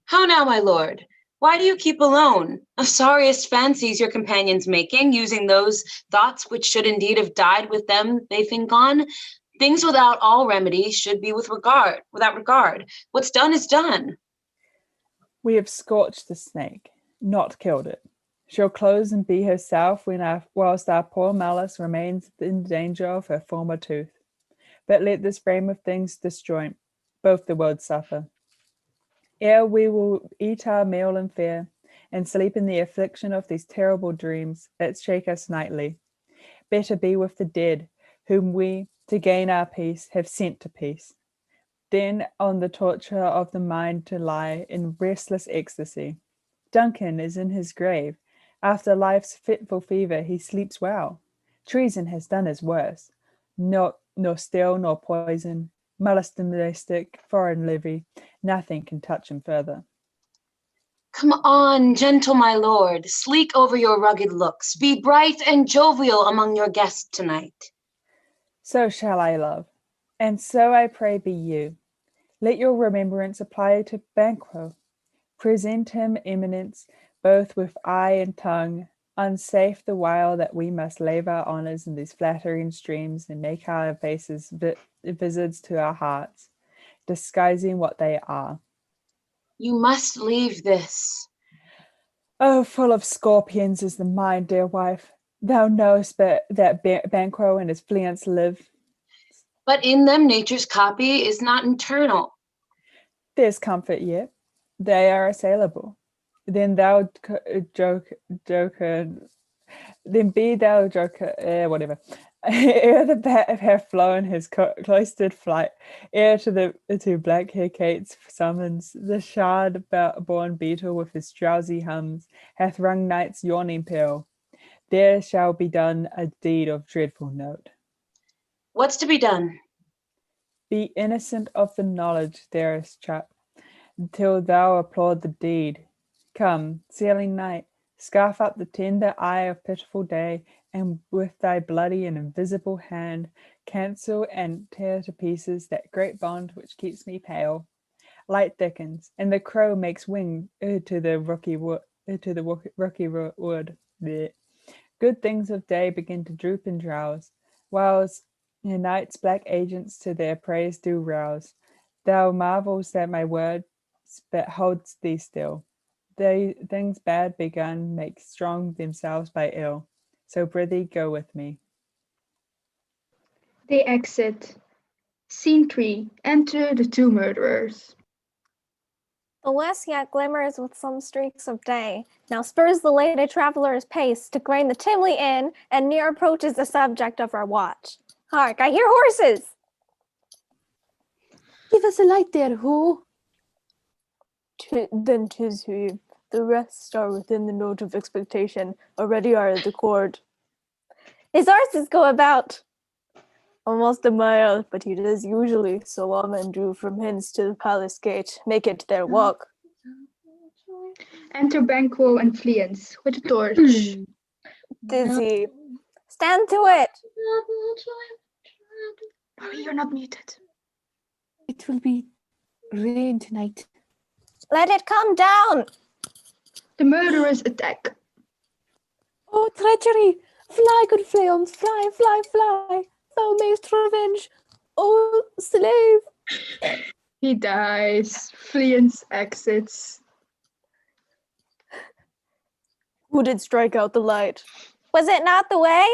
How now, my lord? Why do you keep alone? Of sorriest fancies your companions making, using those thoughts which should indeed have died with them they think on. Things without all remedy should be without regard. What's done is done. We have scorched the snake, not killed it. She'll close and be herself whilst our poor Malice remains in danger of her former tooth. But let this frame of things disjoint, both the worlds suffer. Ere we will eat our meal in fear, and sleep in the affliction of these terrible dreams that shake us nightly. Better be with the dead, whom we, to gain our peace, have sent to peace. Then on the torture of the mind to lie in restless ecstasy. Duncan is in his grave. After life's fitful fever, he sleeps well. Treason has done his worst. Nor steel nor poison, malice domestic, foreign levy, nothing can touch him further. Come on, gentle my lord, sleek over your rugged looks. Be bright and jovial among your guests tonight. So shall I, love, and so I pray be you. Let your remembrance apply to Banquo. Present him eminence, both with eye and tongue, unsafe the while that we must lave our honours in these flattering streams and make our faces visits to our hearts, disguising what they are. You must leave this. Oh, full of scorpions is the mind, dear wife. Thou knowest but that Banquo and his fleance live. But in them nature's copy is not internal. There's comfort yet. They are assailable. Then thou joker, then be thou joker, whatever. Ere the bat hath flown his cloistered flight, ere to black Hecate's summons, the shard-born beetle with his drowsy hums hath rung night's yawning peal. There shall be done a deed of dreadful note. What's to be done? Be innocent of the knowledge, dearest chap, till thou applaud the deed. Come, sailing night, scarf up the tender eye of pitiful day, and with thy bloody and invisible hand cancel and tear to pieces that great bond which keeps me pale. Light thickens, and the crow makes wing to the rocky wood. Blech. Good things of day begin to droop and drowse, whiles night's black agents to their praise do rouse. Thou marvels that my word holds thee still. They things bad begun make strong themselves by ill. So prithee go with me. They exit. Scene 3. Enter the two murderers. The west yet glimmers with some streaks of day. Now spurs the lady traveller's pace to grain the Timley inn, and near approaches the subject of our watch. Hark, I hear horses! Give us a light there, who? Then 'tis he. The rest are within the note of expectation. Already are at the court. His horses go about almost a mile, but he does usually, so all men do from hence to the palace gate, make it their walk. Enter Banquo and Fleance with a torch. Dizzy, stand to it! Marie, you're not muted. It will be rain tonight. Let it come down! The murderers attack. Oh, treachery! Fly, good flames, fly, fly, fly! Thou mayst revenge, oh slave! He dies. Fleance exits. Who did strike out the light? Was it not the way?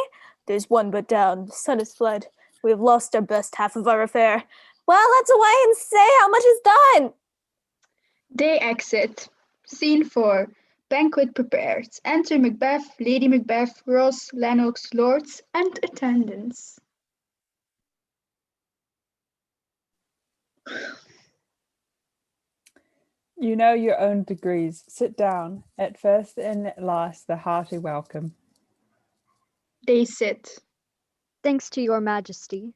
There's one but down. The sun is fled. We have lost our best half of our affair. Well, let's away and say how much is done. They exit. Scene 4. Banquet prepared. Enter Macbeth, Lady Macbeth, Ross, Lennox, lords, and attendants. You know your own degrees. Sit down. At first and at last, the hearty welcome. They sit. Thanks to your majesty.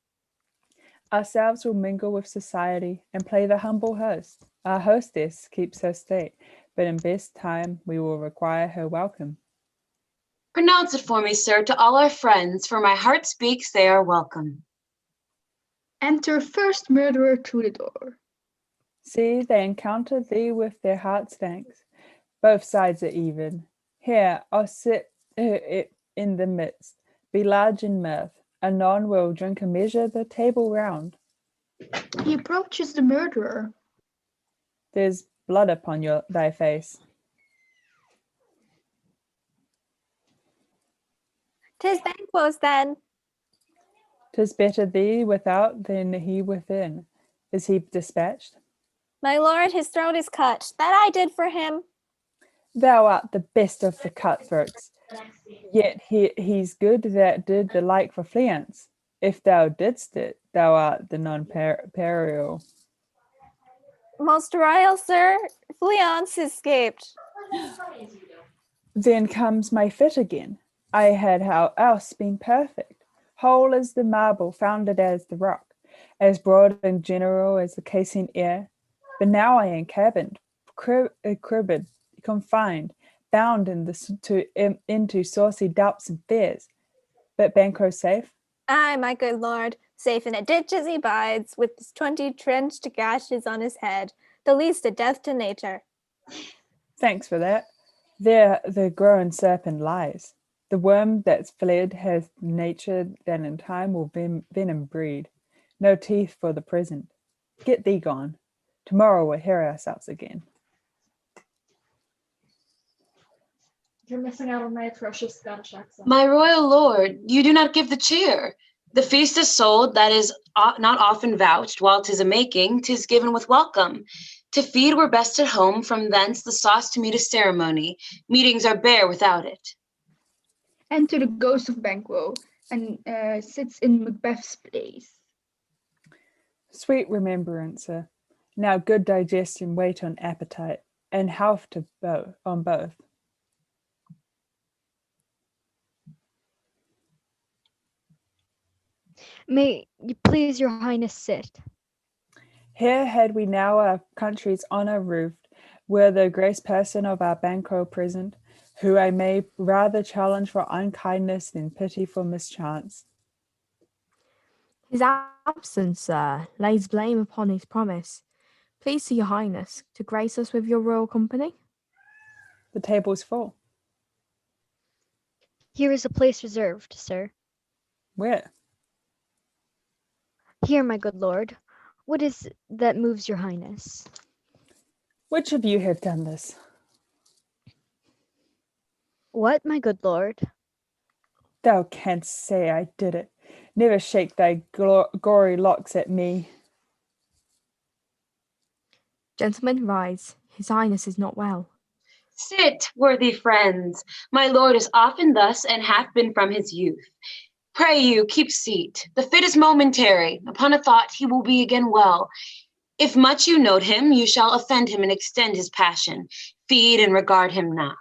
Ourselves will mingle with society and play the humble host. Our hostess keeps her state, but in best time we will require her welcome. Pronounce it for me, sir, to all our friends, for my heart speaks they are welcome. Enter first murderer through the door. See, they encounter thee with their heart's thanks. Both sides are even. Here, I'll sit in the midst. Be large in mirth. Anon we'll drink a measure the table round. He approaches the murderer. There's blood upon thy face. 'Tis Banquo's then. 'Tis better thee without than he within. Is he dispatched? My lord, his throat is cut. That I did for him. Thou art the best of the cutthroats. Yet he's good that did the like for Fleance. If thou didst it, thou art the non-parial. Most royal sir, Fleance escaped. Then comes my fit again. I had how else been perfect, whole as the marble, founded as the rock, as broad and general as the casing air. But now I am cabined, cribbed, confined, bound into saucy doubts and fears. But Banquo safe? Aye, my good lord, safe in a ditch as he bides, with his 20 trenched gashes on his head, the least a death to nature. Thanks for that. There the grown serpent lies. The worm that's fled has nature that in time will venom breed. No teeth for the present. Get thee gone. Tomorrow we'll hear ourselves again. You're missing out on my atrocious Scottish accent. My royal lord, you do not give the cheer. The feast is sold, that is not often vouched, while 'tis a making, 'tis given with welcome. To feed we're best at home, from thence the sauce to meet a ceremony. Meetings are bare without it. Enter the ghost of Banquo and sits in Macbeth's place. Sweet remembrancer. Now good digestion wait on appetite, and health to on both. May you please your highness sit. Here had we now our country's honour roofed, were the grace person of our Banquo present, who I may rather challenge for unkindness than pity for mischance. His absence, sir, lays blame upon his promise. Please to your highness to grace us with your royal company. The table's full. Here is a place reserved, sir. Where? Here, my good lord. What is it that moves your highness? Which of you have done this? What, my good lord? Thou canst say I did it. Never shake thy gory locks at me. Gentlemen, rise. His highness is not well. Sit, worthy friends. My lord is often thus, and hath been from his youth. Pray you, keep seat. The fit is momentary. Upon a thought he will be again well. If much you note him, you shall offend him and extend his passion. Feed and regard him not.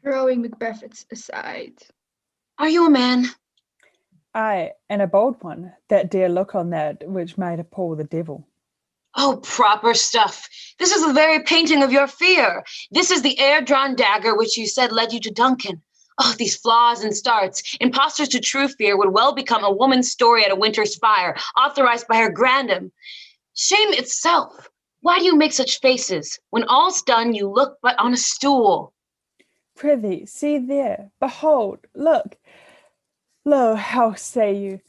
Throwing Macbeth aside. Are you a man? Aye, and a bold one, that dare look on that which might appall the devil. Oh, proper stuff. This is the very painting of your fear. This is the air-drawn dagger which you said led you to Duncan. Oh, these flaws and starts. Impostors to true fear would well become a woman's story at a winter's fire, authorized by her grandam. Shame itself. Why do you make such faces? When all's done, you look but on a stool. Prithee, see there, behold, look. Lo, how say you?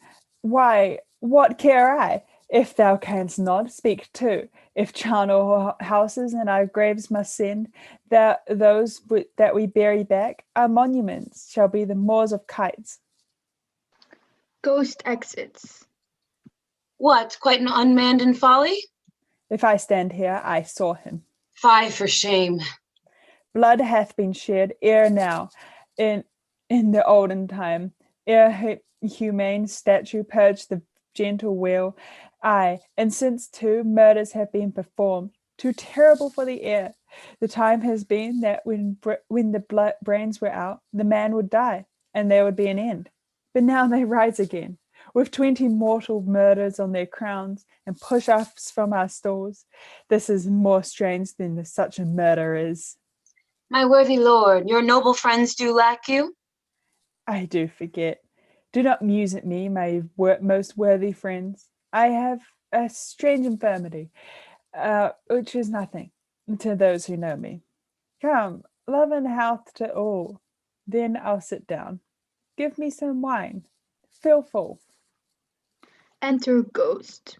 Why, what care I? If thou canst not, speak too. If charnel houses and our graves must send, that those that we bury back, our monuments shall be the moors of kites. Ghost exits. What, quite an unmanned in folly? If I stand here, I saw him. Fie for shame. Blood hath been shed ere now, in the olden time, ere humane statue purged the gentle will. Aye, and since too murders have been performed, too terrible for the air. The time has been that when the brains were out, the man would die, and there would be an end. But now they rise again, with 20 mortal murders on their crowns, and push us from our stalls. This is more strange than such a murder is. My worthy lord, your noble friends do lack you? I do forget. Do not muse at me, my most worthy friends. I have a strange infirmity, which is nothing to those who know me. Come, love and health to all. Then I'll sit down. Give me some wine. feel full. Enter Ghost.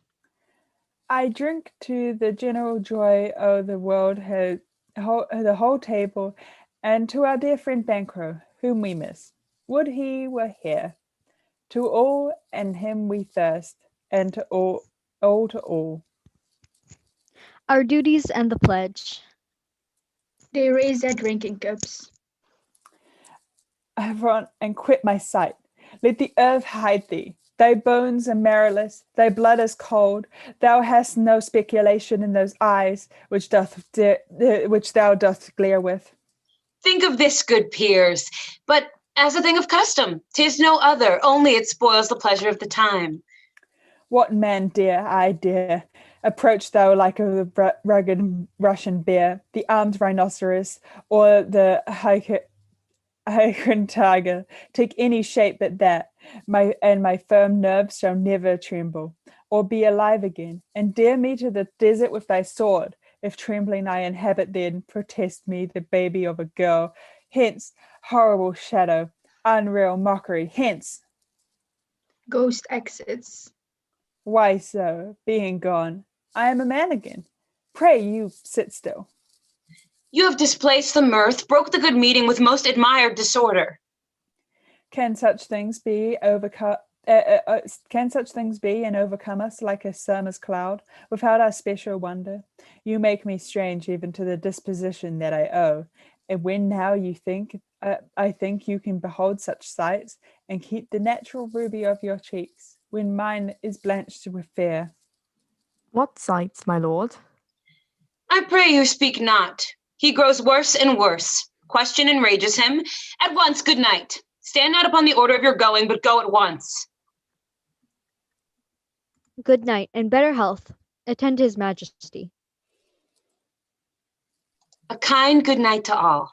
I drink to the general joy of the world, the whole table, and to our dear friend Banquo, whom we miss. Would he were here. To all and him we thirst, and to all to all. Our duties and the pledge. They raise their drinking cups. I run and quit my sight. Let the earth hide thee. Thy bones are marrowless, thy blood is cold. Thou hast no speculation in those eyes which thou doth glare with. Think of this, good peers, but as a thing of custom, 'tis no other, only it spoils the pleasure of the time. What man dare, approach thou like a rugged Russian bear, the armed rhinoceros, or the Highland tiger, take any shape but that, my firm nerves shall never tremble, or be alive again, and dare me to the desert with thy sword, if trembling I inhabit then, protest me the baby of a girl. Hence, horrible shadow, unreal mockery, hence! Ghost exits. Why so, being gone, I am a man again. Pray you sit still. You have displaced the mirth, broke the good meeting with most admired disorder. Can such things be Can such things be and overcome us like a summer's cloud, without our special wonder? You make me strange even to the disposition that I owe. And when now I think you can behold such sights, and keep the natural ruby of your cheeks, when mine is blanched with fear. What sights, my lord? I pray you speak not. He grows worse and worse. Question enrages him. At once, good night. Stand not upon the order of your going, but go at once. Good night, and better health. Attend his majesty. A kind good night to all.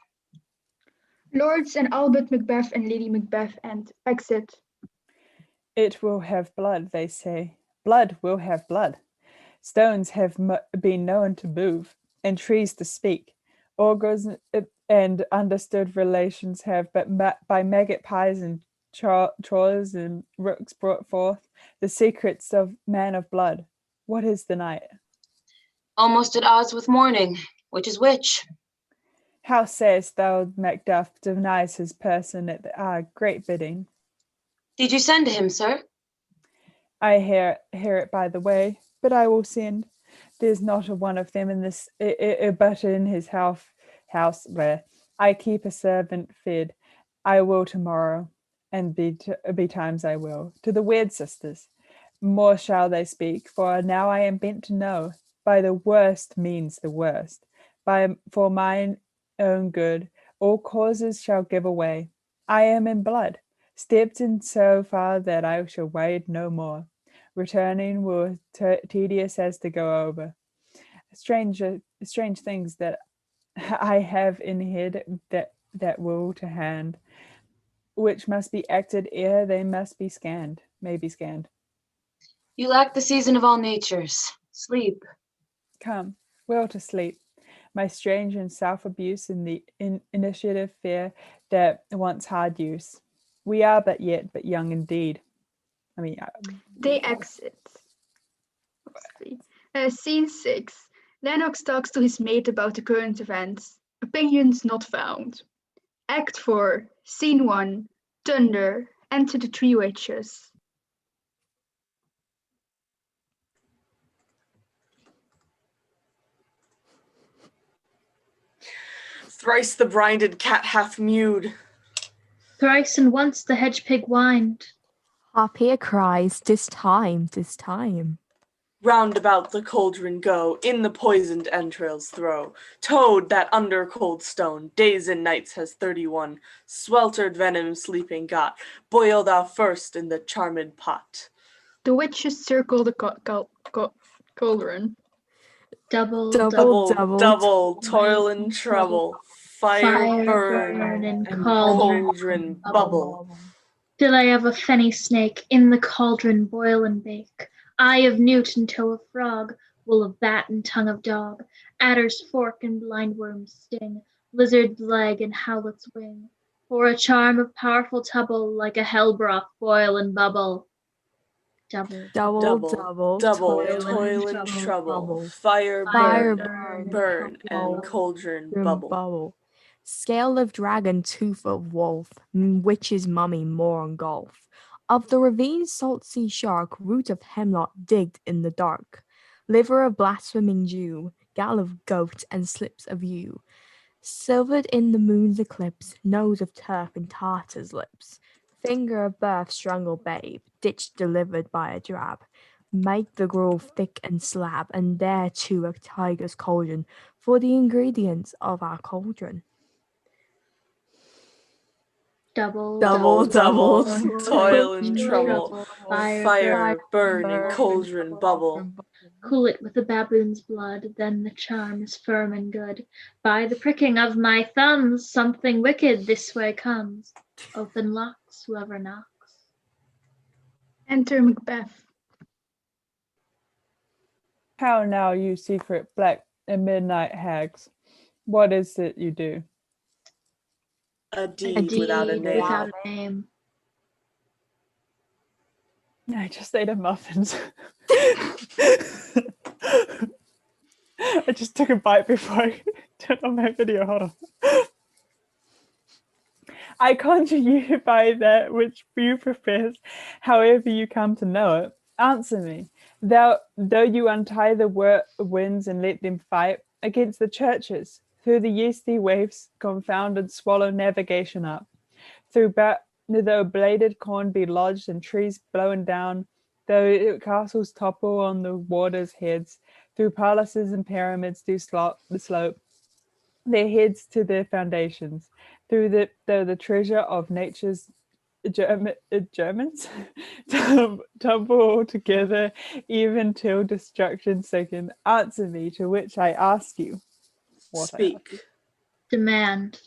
Lords and Albert Macbeth and Lady Macbeth and exit. It will have blood, they say. Blood will have blood. Stones have been known to move, and trees to speak. Augurs and understood relations have, but by maggot pies and trolls and rooks brought forth the secrets of man of blood. What is the night? Almost at odds with morning. Which is which? How sayest thou Macduff denies his person at our great bidding? Did you send to him, sir? I hear it by the way, but I will send. There's not a one of them in this, but in his house where I keep a servant fed. I will tomorrow, and betimes I will, to the weird sisters. More shall they speak, for now I am bent to know. By the worst means the worst. For mine own good, all causes shall give away. I am in blood, stepped in so far that I shall wade no more. Returning were tedious as to go over. Strange things that I have in head that will to hand, which must be acted ere they must be scanned, may be scanned. You lack the season of all natures. Sleep. Come, well to sleep. My strange and self-abuse in the initiative fear that wants hard use. We are but young indeed. They exit. Scene 6. Lennox talks to his mate about the current events. Opinions not found. Act 4. Scene 1. Thunder. Enter the three witches. Thrice the brinded cat hath mewed. Thrice and once the hedge pig whined. Harpier cries, "'Tis time, 'tis time." Round about the cauldron go, in the poisoned entrails throw. Toad, that under cold stone, days and nights has 31, sweltered venom sleeping got. Boil thou first in the charmed pot. The witches circle the cauldron. Double, toil and trouble. Fire burn and and cauldron cauldron bubble. Till I have a fenny snake in the cauldron boil and bake. Eye of newt and toe of frog, wool of bat and tongue of dog, adder's fork and blindworm's sting, lizard's leg and howlet's wing, Pour a charm of powerful trouble like a hell broth boil and bubble. Double. Double, toil and trouble. Fire Fire burn, burn, burn, and cauldron bubble. Scale of dragon, tooth of wolf, witch's mummy, more engulf. Of the ravine, salt sea shark, root of hemlock digged in the dark. Liver of blaspheming Jew, gall of goat, and slips of yew. Silvered in the moon's eclipse, nose of turf and Tartar's lips. Finger of birth, strangled babe, ditch delivered by a drab. Make the gruel thick and slab, and there to a tiger's cauldron for the ingredients of our cauldron. Double. Toil and trouble. Fire burning, cauldron bubble. Cool it with a baboon's blood, then the charm is firm and good. By the pricking of my thumbs, something wicked this way comes. Open locks, whoever knocks. Enter Macbeth. How now, you secret black and midnight hags? What is it you do? A deed without a name. Without a name. I just ate a muffins. I just took a bite before I turned on my video. Hold on. I conjure you by that which you profess, however you come to know it. Answer me. Though you untie the winds and let them fight against the churches, through the yeasty waves confound and swallow navigation up, though bladed corn be lodged and trees blown down, though castles topple on the waters' heads, through palaces and pyramids do slope their heads to their foundations, though the treasure of nature's Germans tumble all together, even till destruction sicken. Answer me, to which I ask you. Speak. Demand.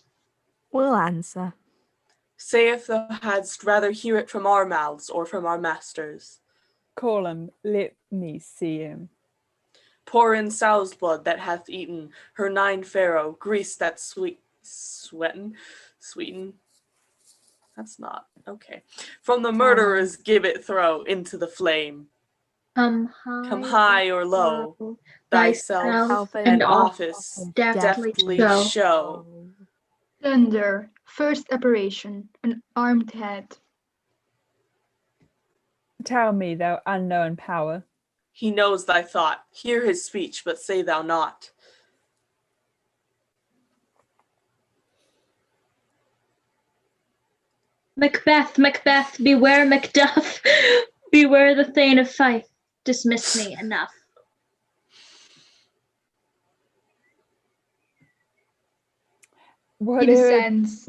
We'll answer. Say if thou hadst rather hear it from our mouths or from our masters. Call him, let me see him. Pour in sow's blood that hath eaten her 9 pharaoh, grease that sweeten. That's not okay. From the murderer's gibbet throw into the flame. Come high or low, thyself and office deftly show. Thunder, first apparition, an armed head. Tell me, thou unknown power. He knows thy thought. Hear his speech, but say thou not. Macbeth, Macbeth, beware Macduff, beware the Thane of Fife. Dismiss me, enough. He descends.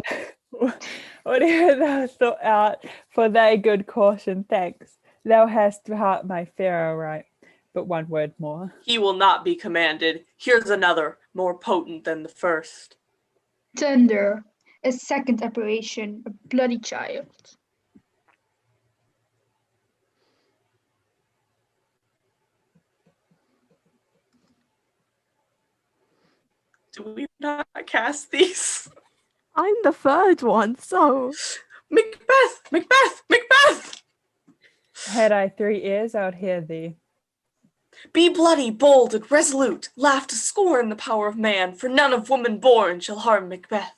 Whatever thou thought out, for thy good caution, thanks. Thou hast to heart my pharaoh right, but one word more. He will not be commanded. Here's another, more potent than the first. Thunder, a second apparition, a bloody child. Do we not cast these? I'm the third one, so. Macbeth! Macbeth! Macbeth! Had I 3 ears, I would hear thee. Be bloody, bold, and resolute. Laugh to scorn the power of man, for none of woman born shall harm Macbeth.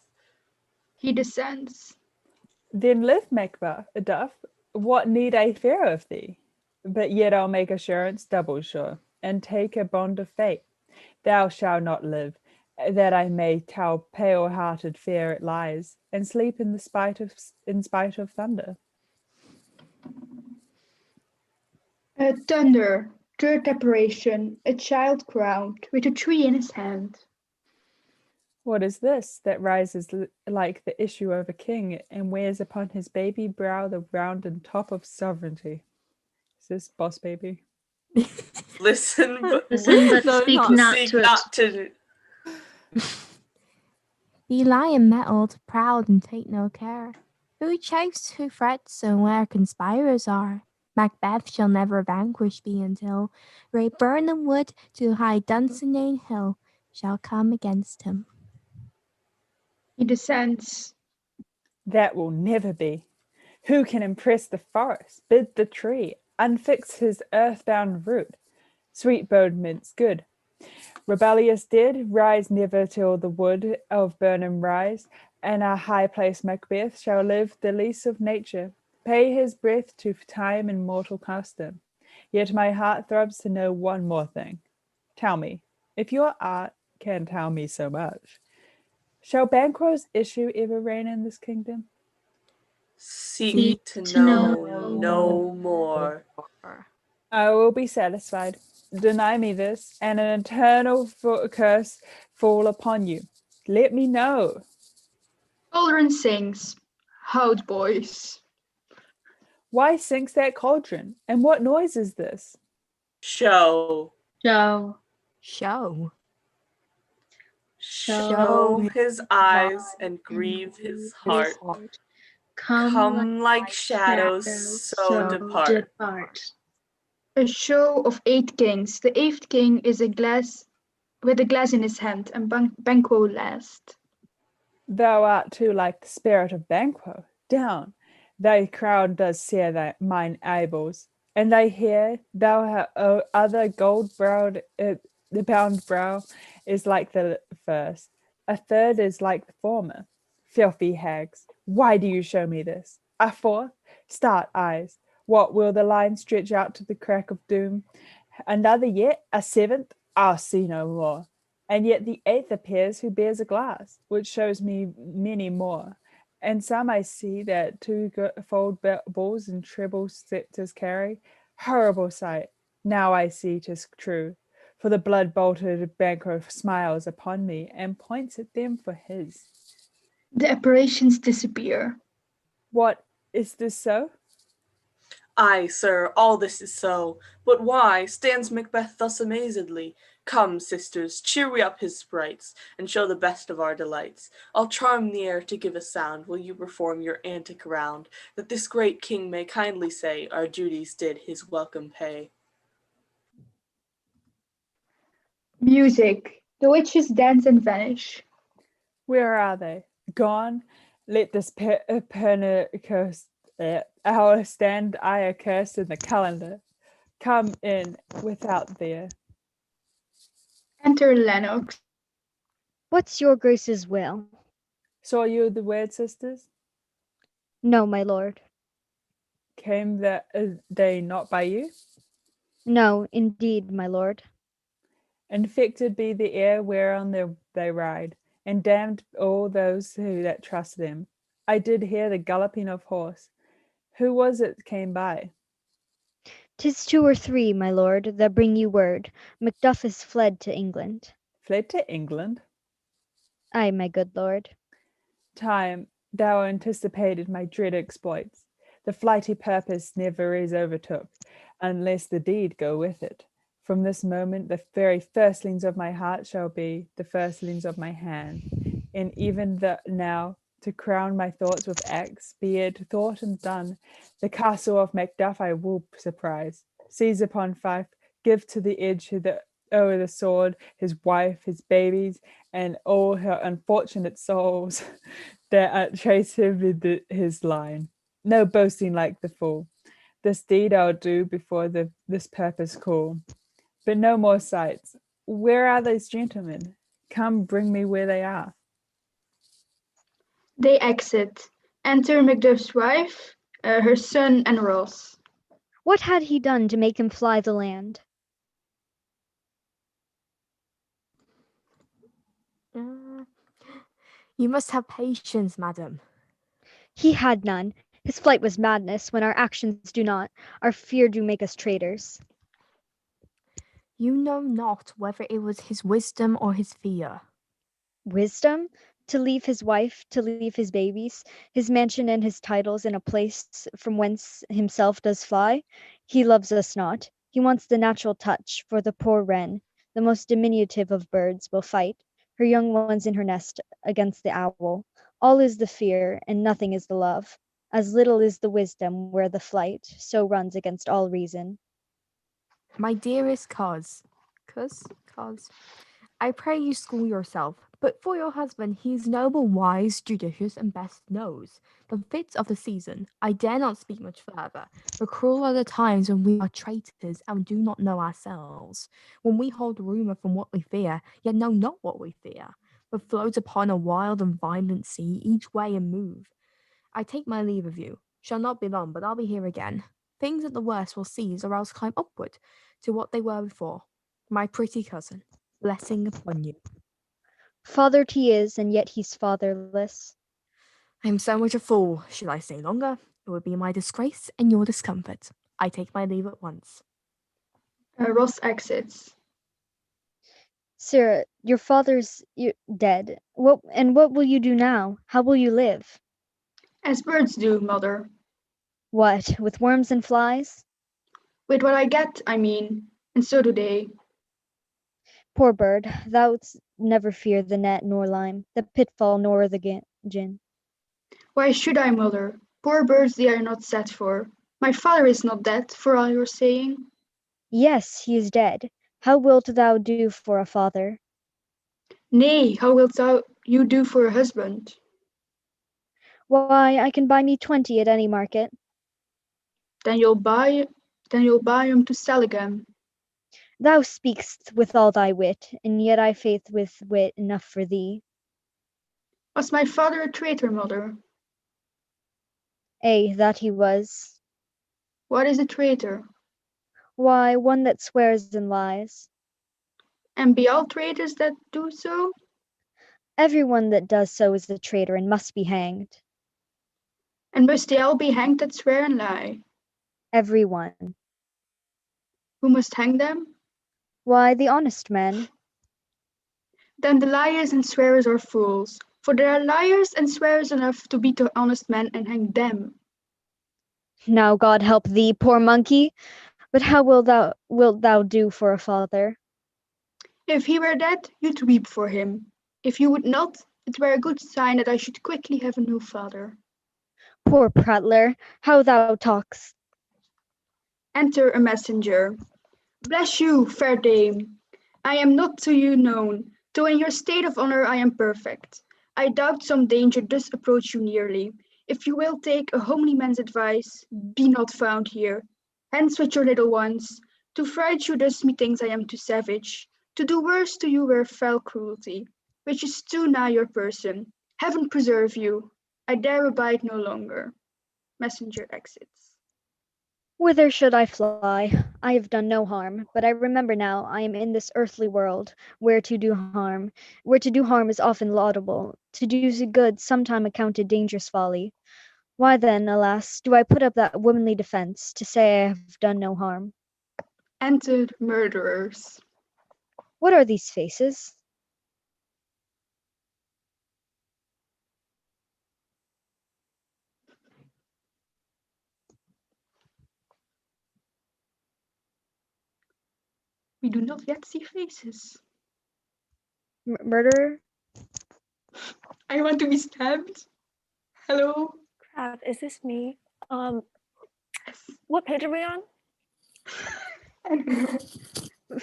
He descends. Then live, Macbeth, what need I fear of thee? But yet I'll make assurance double sure, and take a bond of fate. Thou shalt not live, that I may tell pale-hearted fear it lies, and sleep in spite of thunder. Thunder, third apparition, a child crowned with a tree in his hand. What is this that rises like the issue of a king and wears upon his baby brow the rounded top of sovereignty? Is this boss baby? Listen, but speak not to it. Be lion mettled, proud, and take no care. Who chafes, who frets, and where conspirers are? Macbeth shall never vanquish be until Ray Burnham Wood to high Dunsinane Hill shall come against him. He descends. That will never be. Who can impress the forest, bid the tree, unfix his earthbound root? Sweet bodements good. Rebellious dead, rise never till the wood of Burnham rise, and our high-placed Macbeth shall live the lease of nature, pay his breath to time and mortal custom. Yet my heart throbs to know one more thing. Tell me, if your art can tell me so much, shall Banquo's issue ever reign in this kingdom? Seek to know no more. I will be satisfied. Deny me this, and an eternal curse fall upon you. Let me know. Cauldron sings. Hout, boys. Why sinks that cauldron? And what noise is this? Show. Show. Show. Show his eyes and grieve his heart. Come like shadows, so depart. A show of 8 kings. The 8th king is a glass with a glass in his hand, and Banquo last. Thou art too like the spirit of Banquo. Down, thy crown does sear mine eyeballs, and I hear thou other gold-browed, the bound brow is like the first, a third is like the former. Filthy hags, why do you show me this? A fourth? Start, eyes. What, will the line stretch out to the crack of doom? Another yet? A seventh? I'll see no more. And yet the eighth appears who bears a glass, which shows me many more. And some I see that two-fold bulls and treble scepters carry. Horrible sight. Now I see 'tis true. For the blood-bolted Banquo smiles upon me and points at them for his. The apparitions disappear. What, is this so? Aye, sir, all this is so. But why stands Macbeth thus amazedly? Come, sisters, cheer we up his sprites, and show the best of our delights. I'll charm the air to give a sound, while you perform your antic round, that this great king may kindly say, our duties did his welcome pay. Music. The witches dance and vanish. Where are they? Gone? Let this pernicose hour stand I accursed in the calendar. Come in without there. Enter Lennox. What's your grace's will? Saw you the word, sisters? No, my lord. Came they not by you? No, indeed, my lord. Infected be the air whereon they ride, and damned all those that trust them. I did hear the galloping of horse. Who was it came by? 'Tis 2 or 3, my lord, that bring you word. Macduff is fled to England. Fled to England? Ay, my good lord. Time, thou anticipated my dread exploits. The flighty purpose never is overtook, unless the deed go with it. From this moment, the very firstlings of my heart shall be the firstlings of my hand. And even now, to crown my thoughts with acts, be it thought and done, the castle of Macduff I will surprise, seize upon Fife, give to the edge o'er the sword his wife, his babies, and all her unfortunate souls that trace him with his line. No boasting like the fool. This deed I'll do before this purpose call. But no more sights. Where are these gentlemen? Come, bring me where they are. They exit. Enter Macduff's wife, her son, and Ross. What had he done to make him fly the land? You must have patience, madam. He had none. His flight was madness, when our actions do not. Our fear do make us traitors. You know not whether it was his wisdom or his fear. Wisdom? To leave his wife, to leave his babies, his mansion and his titles in a place from whence himself does fly? He loves us not. He wants the natural touch, for the poor wren, the most diminutive of birds, will fight, her young ones in her nest, against the owl. All is the fear, and nothing is the love. As little is the wisdom where the flight, so runs against all reason. My dearest cuz, I pray you school yourself. But for your husband, he is noble, wise, judicious, and best knows the fits of the season. I dare not speak much further, for cruel are the times when we are traitors and do not know ourselves, when we hold rumour from what we fear, yet know not what we fear, but float upon a wild and violent sea, each way and move. I take my leave of you. Shall not be long, but I'll be here again. Things at the worst will cease, or else climb upward to what they were before. My pretty cousin, blessing upon you. Fathered he is, and yet he's fatherless. I am so much a fool. Should I stay longer? It would be my disgrace and your discomfort. I take my leave at once. Ross exits. Sir, your father's dead. What will you do now? How will you live? As birds do, mother. What, with worms and flies? With what I get, I mean, and so do they. Poor bird, thou'dst never fear the net nor lime, the pitfall nor the gin. Why should I, mother? Poor birds they are not set for. My father is not dead, for all your saying. Yes, he is dead. How wilt thou do for a father? Nay, how wilt you do for a husband? Why, I can buy me 20 at any market. Then you'll buy 'em to sell again. Thou speak'st with all thy wit, and yet I faith with wit enough for thee. Was my father a traitor, mother? Ay, that he was. What is a traitor? Why, one that swears and lies. And be all traitors that do so? Every one that does so is a traitor and must be hanged. And must they all be hanged that swear and lie? Every one. Who must hang them? Why, the honest men. Then the liars and swearers are fools, for there are liars and swearers enough to beat the honest men and hang them. Now God help thee, poor monkey. But how wilt thou do for a father? If he were dead, you'd weep for him. If you would not, it were a good sign that I should quickly have a new father. Poor prattler, how thou talk'st. Enter a messenger. Bless you, fair dame. I am not to you known, though in your state of honour I am perfect. I doubt some danger does approach you nearly. If you will take a homely man's advice, be not found here. Hence with your little ones. To fright you thus methinks I am too savage. To do worse to you were fell cruelty, which is too nigh your person. Heaven preserve you. I dare abide no longer. Messenger exits. Whither should I fly? I have done no harm, but I remember now I am in this earthly world, where to do harm is often laudable, to do good sometime accounted dangerous folly. Why then, alas, do I put up that womanly defence to say I have done no harm? Entered murderers. What are these faces? We do not yet see faces. Murderer? I want to be stabbed. Hello? Crap, is this me? What page are we on? I don't know.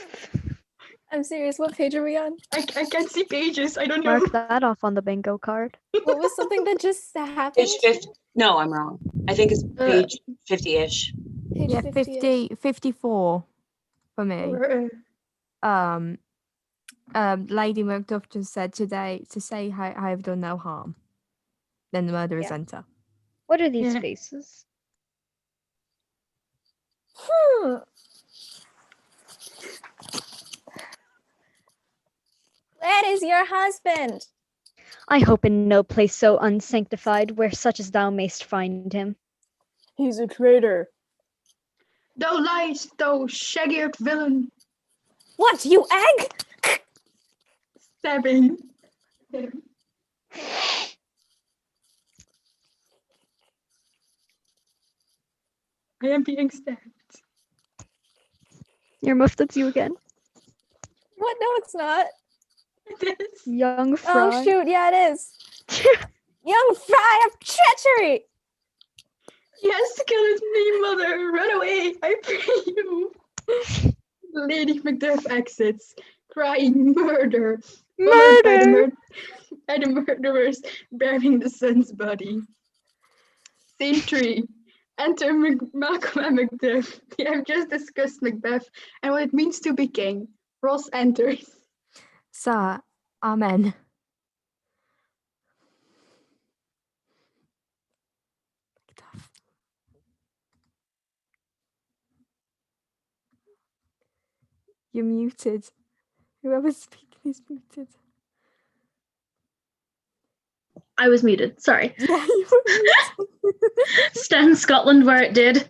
I'm serious, what page are we on? I can't see pages. I don't know. Mark that off on the bingo card. What was something that just happened? Page 50. No, I'm wrong. I think it's page 50-ish. Page Yeah, 50. 54 for me. Lady Macduff just said today to say I have done no harm. Then the murderers enter. What are these Yeah. faces? Where is your husband? I hope in no place so unsanctified where such as thou mayst find him. He's a traitor. Thou lies, thou shag-eared villain. What, you egg? Stabbing. I am being stabbed. Your muff, that's you again. What? No, it's not. It is. Young Fry. Oh, shoot, yeah, it is. Young fry of treachery! Yes, kill is me, mother. Run away, I pray you. Lady Macduff exits, crying murder. followed by the, Murder! by the murderers bearing the son's body. Scene 3. Enter Malcolm and Macduff. We have just discussed Macbeth and what it means to be king. Ross enters. Sir, amen. Macduff. You're muted. Whoever's speaking is muted. I was muted. Sorry. Yeah, you were muted. Stand Scotland where it did.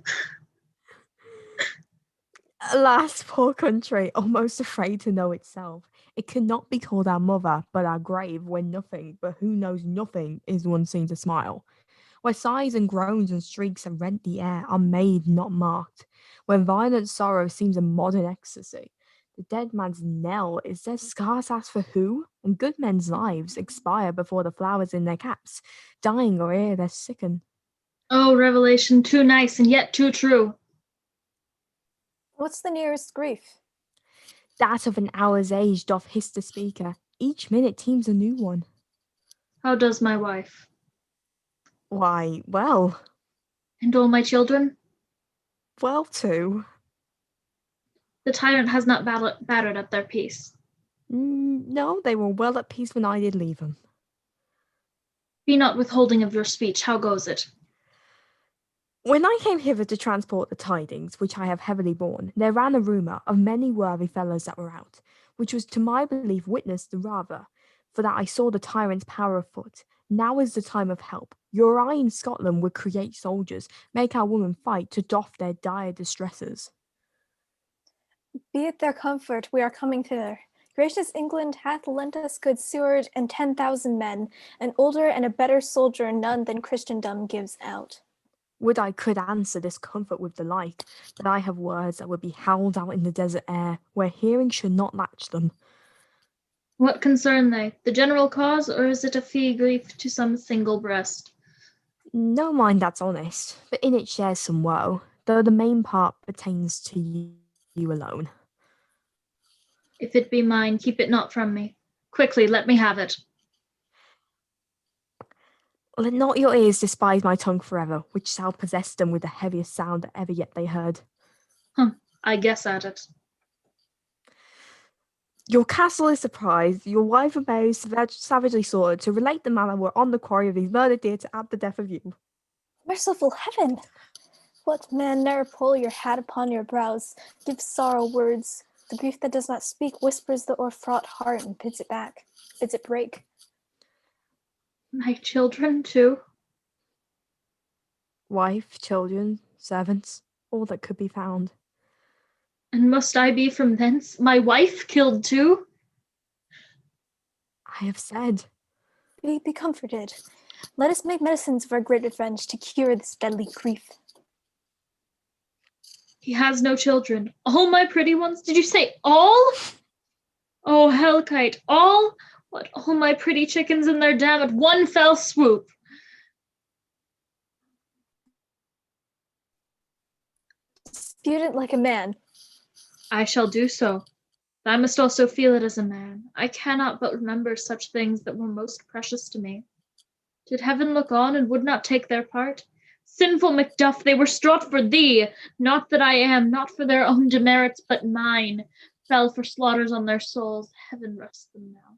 Alas, poor country, almost afraid to know itself. It cannot be called our mother, but our grave, when nothing, but who knows nothing, is one seen to smile. Where sighs and groans and shrieks have rent the air, are made, not marked. When violent sorrow seems a modern ecstasy. The dead man's knell is there scarce asked for who? And good men's lives expire before the flowers in their caps, dying or ere they sicken. Oh, revelation too nice and yet too true. What's the nearest grief? That of an hour's age doth hiss the speaker. Each minute teems a new one. How does my wife? Why, well. And all my children? Well, too. The tyrant has not battered at their peace. No, they were well at peace when I did leave them. Be not withholding of your speech. How goes it? When I came hither to transport the tidings, which I have heavily borne, there ran a rumour of many worthy fellows that were out, which was to my belief witnessed the rather, for that I saw the tyrant's power afoot. Now is the time of help. Your eye in Scotland would create soldiers, make our women fight to doff their dire distresses. Be it their comfort, we are coming thither. Gracious England hath lent us good Seward and 10,000 men, an older and a better soldier none than Christendom gives out. Would I could answer this comfort with delight, but I have words that would be howled out in the desert air, where hearing should not latch them. What concern they? The general cause, or is it a fee grief to some single breast? No mind that's honest, but in it shares some woe, though the main part pertains to you alone. If it be mine, keep it not from me. Quickly, let me have it. Let not your ears despise my tongue forever, which shall possess them with the heaviest sound that ever yet they heard. I guess at it. Your castle is surprised, your wife and Mary savagely slaughtered to relate the manner were on the quarry of these murdered deer to add the death of you. Merciful heaven! What man ne'er pull your hat upon your brows, give sorrow words. The grief that does not speak whispers the o'erfraught heart and bids it back, bids it break. My children, too? Wife, children, servants, all that could be found. And must I be from thence? My wife killed too? I have said. Be comforted. Let us make medicines of our great revenge to cure this deadly grief. He has no children. All my pretty ones? Did you say all? Oh, Hellkite, all? What, all my pretty chickens in their dam at one fell swoop? Dispute it like a man. I shall do so. I must also feel it as a man. I cannot but remember such things that were most precious to me. Did heaven look on and would not take their part? Sinful Macduff, they were straught for thee, not that I am, not for their own demerits, but mine, fell for slaughters on their souls. Heaven rest them now.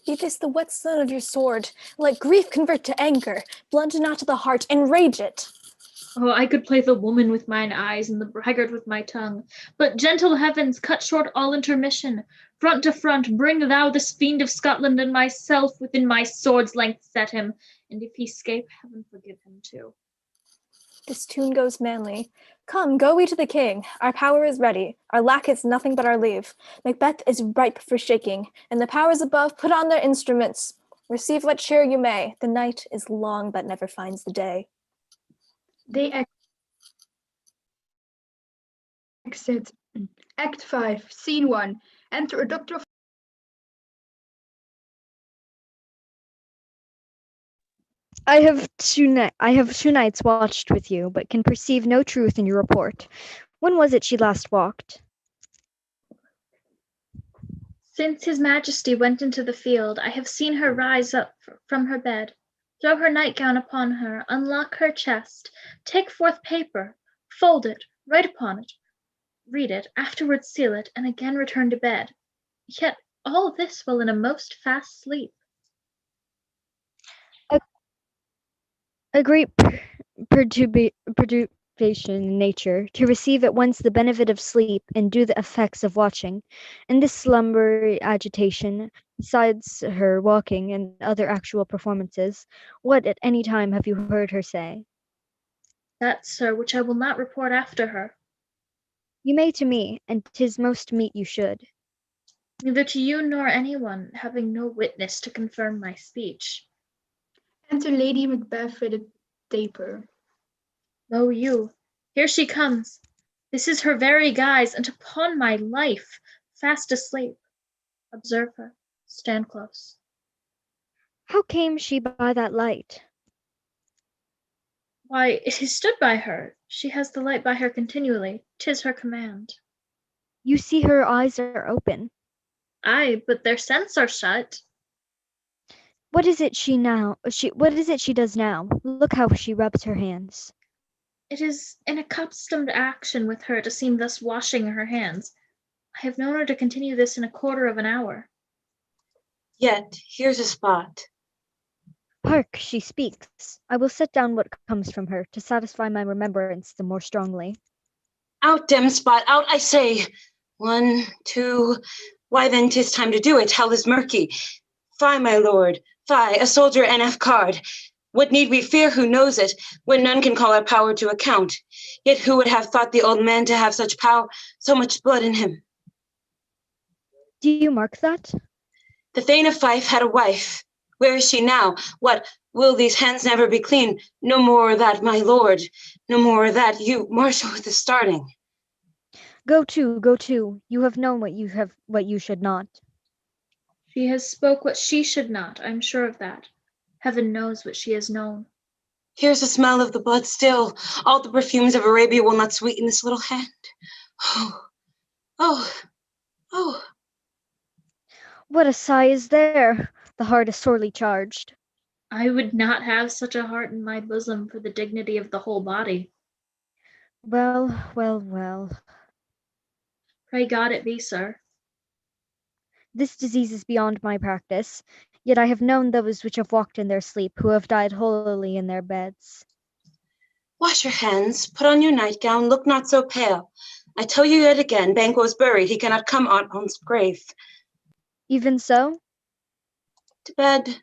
Be this the whetstone of your sword. Let grief convert to anger, blunt not to the heart, enrage it. Oh, I could play the woman with mine eyes and the braggart with my tongue. But gentle heavens, cut short all intermission. Front to front, bring thou this fiend of Scotland and myself within my sword's length set him. And if he scape, heaven forgive him too. This tune goes manly. Come, go we to the king. Our power is ready. Our lack is nothing but our leave. Macbeth is ripe for shaking, and the powers above put on their instruments. Receive what cheer you may. The night is long that never finds the day. They exit. Act 5, Scene 1. Enter a doctor of... I have two nights watched with you, but can perceive no truth in your report. When was it she last walked? Since his majesty went into the field, I have seen her rise up from her bed, throw her nightgown upon her, unlock her chest, take forth paper, fold it, write upon it, read it, afterwards seal it, and again return to bed. Yet all this while in a most fast sleep. A great perturbation in nature, to receive at once the benefit of sleep and do the effects of watching. In this slumber agitation, besides her walking and other actual performances, what at any time have you heard her say? That, sir, which I will not report after her. You may to me, and 'tis most meet you should. Neither to you nor anyone, having no witness to confirm my speech. Enter Lady Macbeth with a taper. Lo you, here she comes. This is her very guise, and upon my life, fast asleep. Observe her. Stand close. How came she by that light? Why, it is stood by her. She has the light by her continually. 'Tis her command. You see her eyes are open. Ay, but their scents are shut. What is it she does now? Look how she rubs her hands. It is an accustomed action with her to seem thus washing her hands. I have known her to continue this in a quarter of an hour. Yet, here's a spot. Hark, she speaks. I will set down what comes from her, to satisfy my remembrance the more strongly. Out, dim spot, out, I say. 1, 2, why then 'tis time to do it, hell is murky. Fie, my lord, fie, a soldier NF card. What need we fear, who knows it, when none can call our power to account? Yet who would have thought the old man to have such power, so much blood in him? Do you mark that? The Thane of Fife had a wife. Where is she now? What, will these hands never be clean? No more that, my lord, no more that, you, Marshal with the starting. Go to. You have known what you should not. She has spoke what she should not, I'm sure of that. Heaven knows what she has known. Here's the smell of the blood still. All the perfumes of Arabia will not sweeten this little hand. Oh. What a sigh is there! The heart is sorely charged. I would not have such a heart in my bosom for the dignity of the whole body. Well. Pray God it be, sir. This disease is beyond my practice, yet I have known those which have walked in their sleep, who have died holily in their beds. Wash your hands, put on your nightgown, look not so pale. I tell you yet again, Banquo's buried, he cannot come on's grave. Even so? To bed.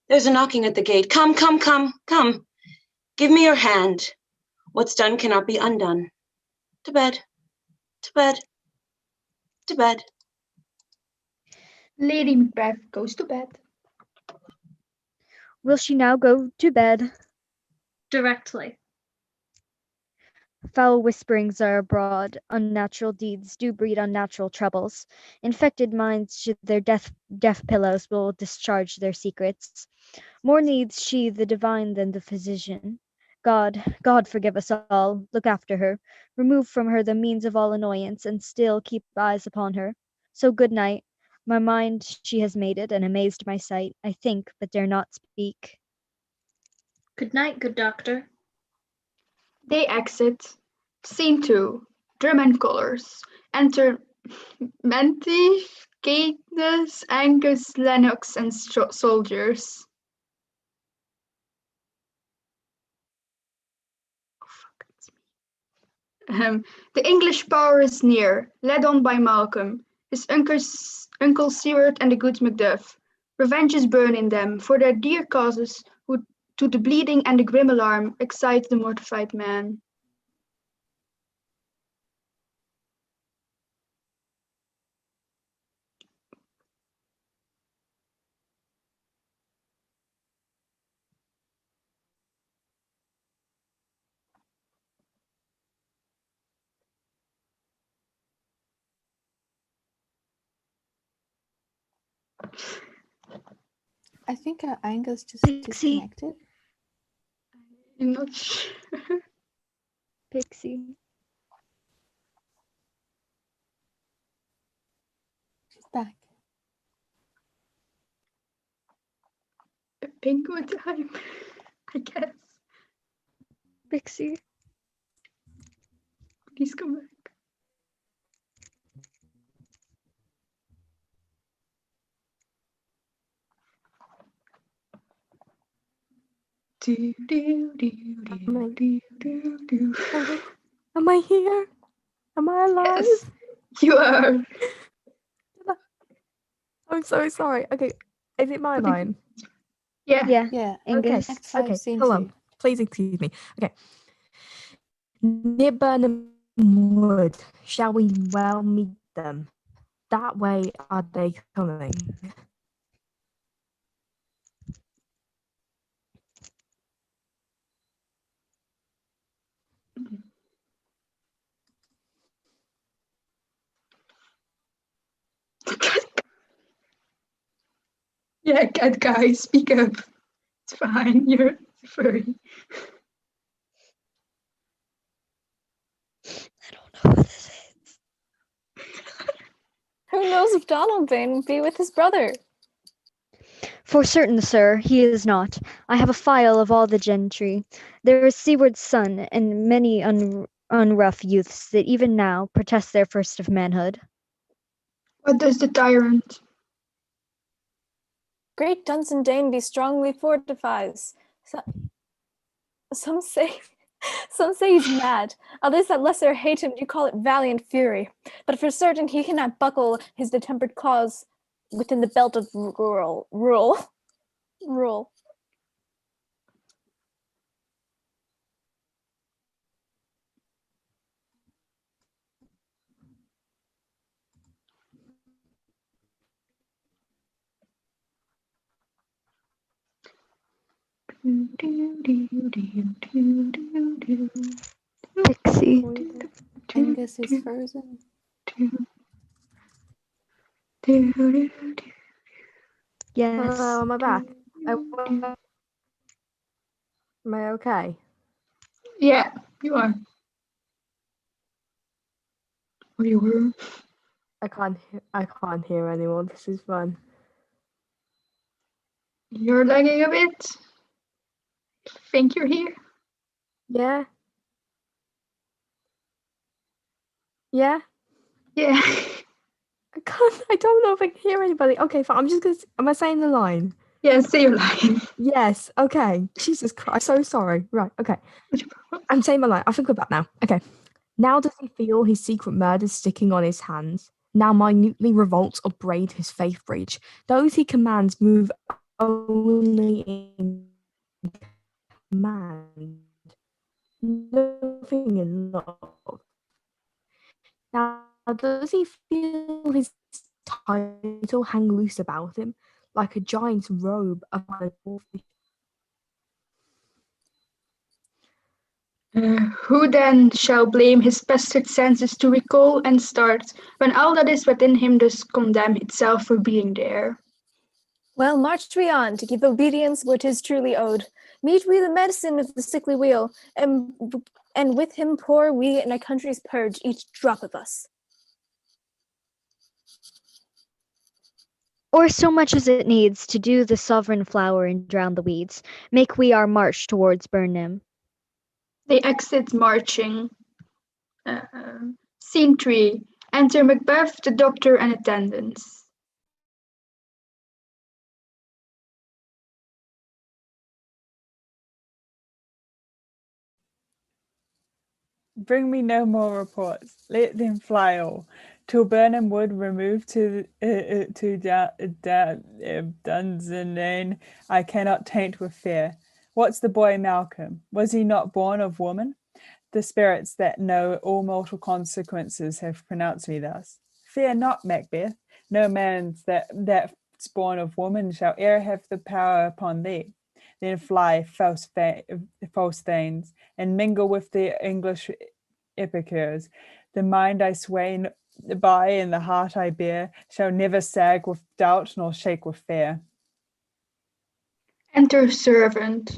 There's a knocking at the gate. Come. Give me your hand. What's done cannot be undone. To bed. Lady Macbeth goes to bed. Will she now go to bed? Directly. Foul whisperings are abroad, unnatural deeds do breed unnatural troubles. Infected minds to their deaf pillows will discharge their secrets. More needs she the divine than the physician. God forgive us all, look after her, remove from her the means of all annoyance, and still keep eyes upon her. So good night. My mind she has made it, and amazed my sight. I think, but dare not speak. Good night, good doctor. They exit. Scene 2. Drum and colors. Enter Menteith, Cadmus, Angus, Lennox, and soldiers. The English power is near, led on by Malcolm, his uncle Seward, and the good Macduff. Revenge is burning them, for their dear causes, who to the bleeding and the grim alarm excite the mortified man. I think our Angus just Pixie. disconnected. I'm not sure. Pixie. back. Bingo time, I guess. Pixie. Please come back. Do, do, do, do, do, do, do. Am I here? Am I alive? Yes, you are. I'm so sorry. Okay, is it my Okay. line? Yeah. Yeah. Yeah. Angus. Act 5, Okay, scene hold 2. on. Please excuse me. Okay. Near Burnham Wood, shall we well meet them? That way are they coming? Yeah, cat guy, speak up. It's fine. You're furry. I don't know what this is. Who knows if Donalbain will be with his brother? For certain, sir, he is not. I have a file of all the gentry. There is Seward's son, and many unrough youths that even now protest their first of manhood. What does the tyrant? Great Dunsandane strongly fortifies. Some say he's mad. Others that lesser hate him do call it valiant fury. But for certain he cannot buckle his detempered cause within the belt of rule. Do, do, do, do, do, do, do, Pixie. do, Angus is frozen. do, do, do, do. Yes. Hello, am I back? Am I okay? Yeah, you are. Or you were. I can't hear anyone. This is fun. You're lagging a bit. Think you're here? Yeah? Yeah? Yeah. I don't know if I can hear anybody. Okay, fine. I'm just gonna. Am I saying the line? Yeah, say your line. Yes. Okay. Jesus Christ. So sorry. Right. Okay. I'm saying my line. I think we're back now. Okay. Now does he feel his secret murders sticking on his hands? Now minutely revolts or braid his faith breach. Those he commands move only in command, nothing in love. Now does he feel his title hang loose about him, like a giant's robe upon a dwarfish? Who then shall blame his pestered senses to recall and start, when all that is within him does condemn itself for being there? Well, march we on to give obedience what is truly owed. Meet we the medicine of the sickly wheel, and with him pour we in our country's purge each drop of us. Or so much as it needs to do the sovereign flower and drown the weeds, make we our march towards Burnham. They exit marching. Scene 3. Enter Macbeth, the doctor, and attendants. Bring me no more reports. Let them fly all. Till Burnham Wood removed to Dunsandane, I cannot taint with fear. What's the boy Malcolm? Was he not born of woman? The spirits that know all mortal consequences have pronounced me thus. Fear not, Macbeth. No man that's born of woman shall e'er have the power upon thee. Then fly, false thanes, and mingle with the English epicures. The mind I sway by and the heart I bear shall never sag with doubt nor shake with fear. Enter servant.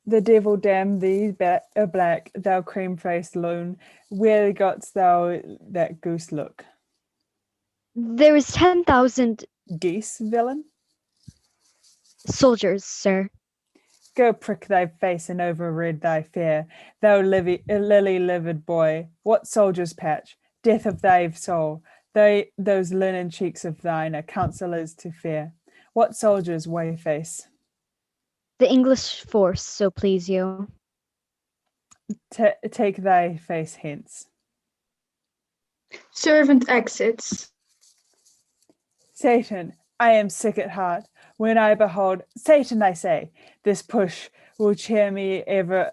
The devil damn thee, black, thou cream-faced loon. Where gotst thou that goose look? There is 10,000 Geese, villain? soldiers, sir. Go prick thy face and overrid thy fear, thou lily-livered boy. What soldier's patch? Death of thy soul. Those linen cheeks of thine are counselors to fear. What soldier's way face? The English force, so please you. Take thy face hence. Servant exits. Satan, I am sick at heart. When I behold Satan, I say, this push will cheer me ever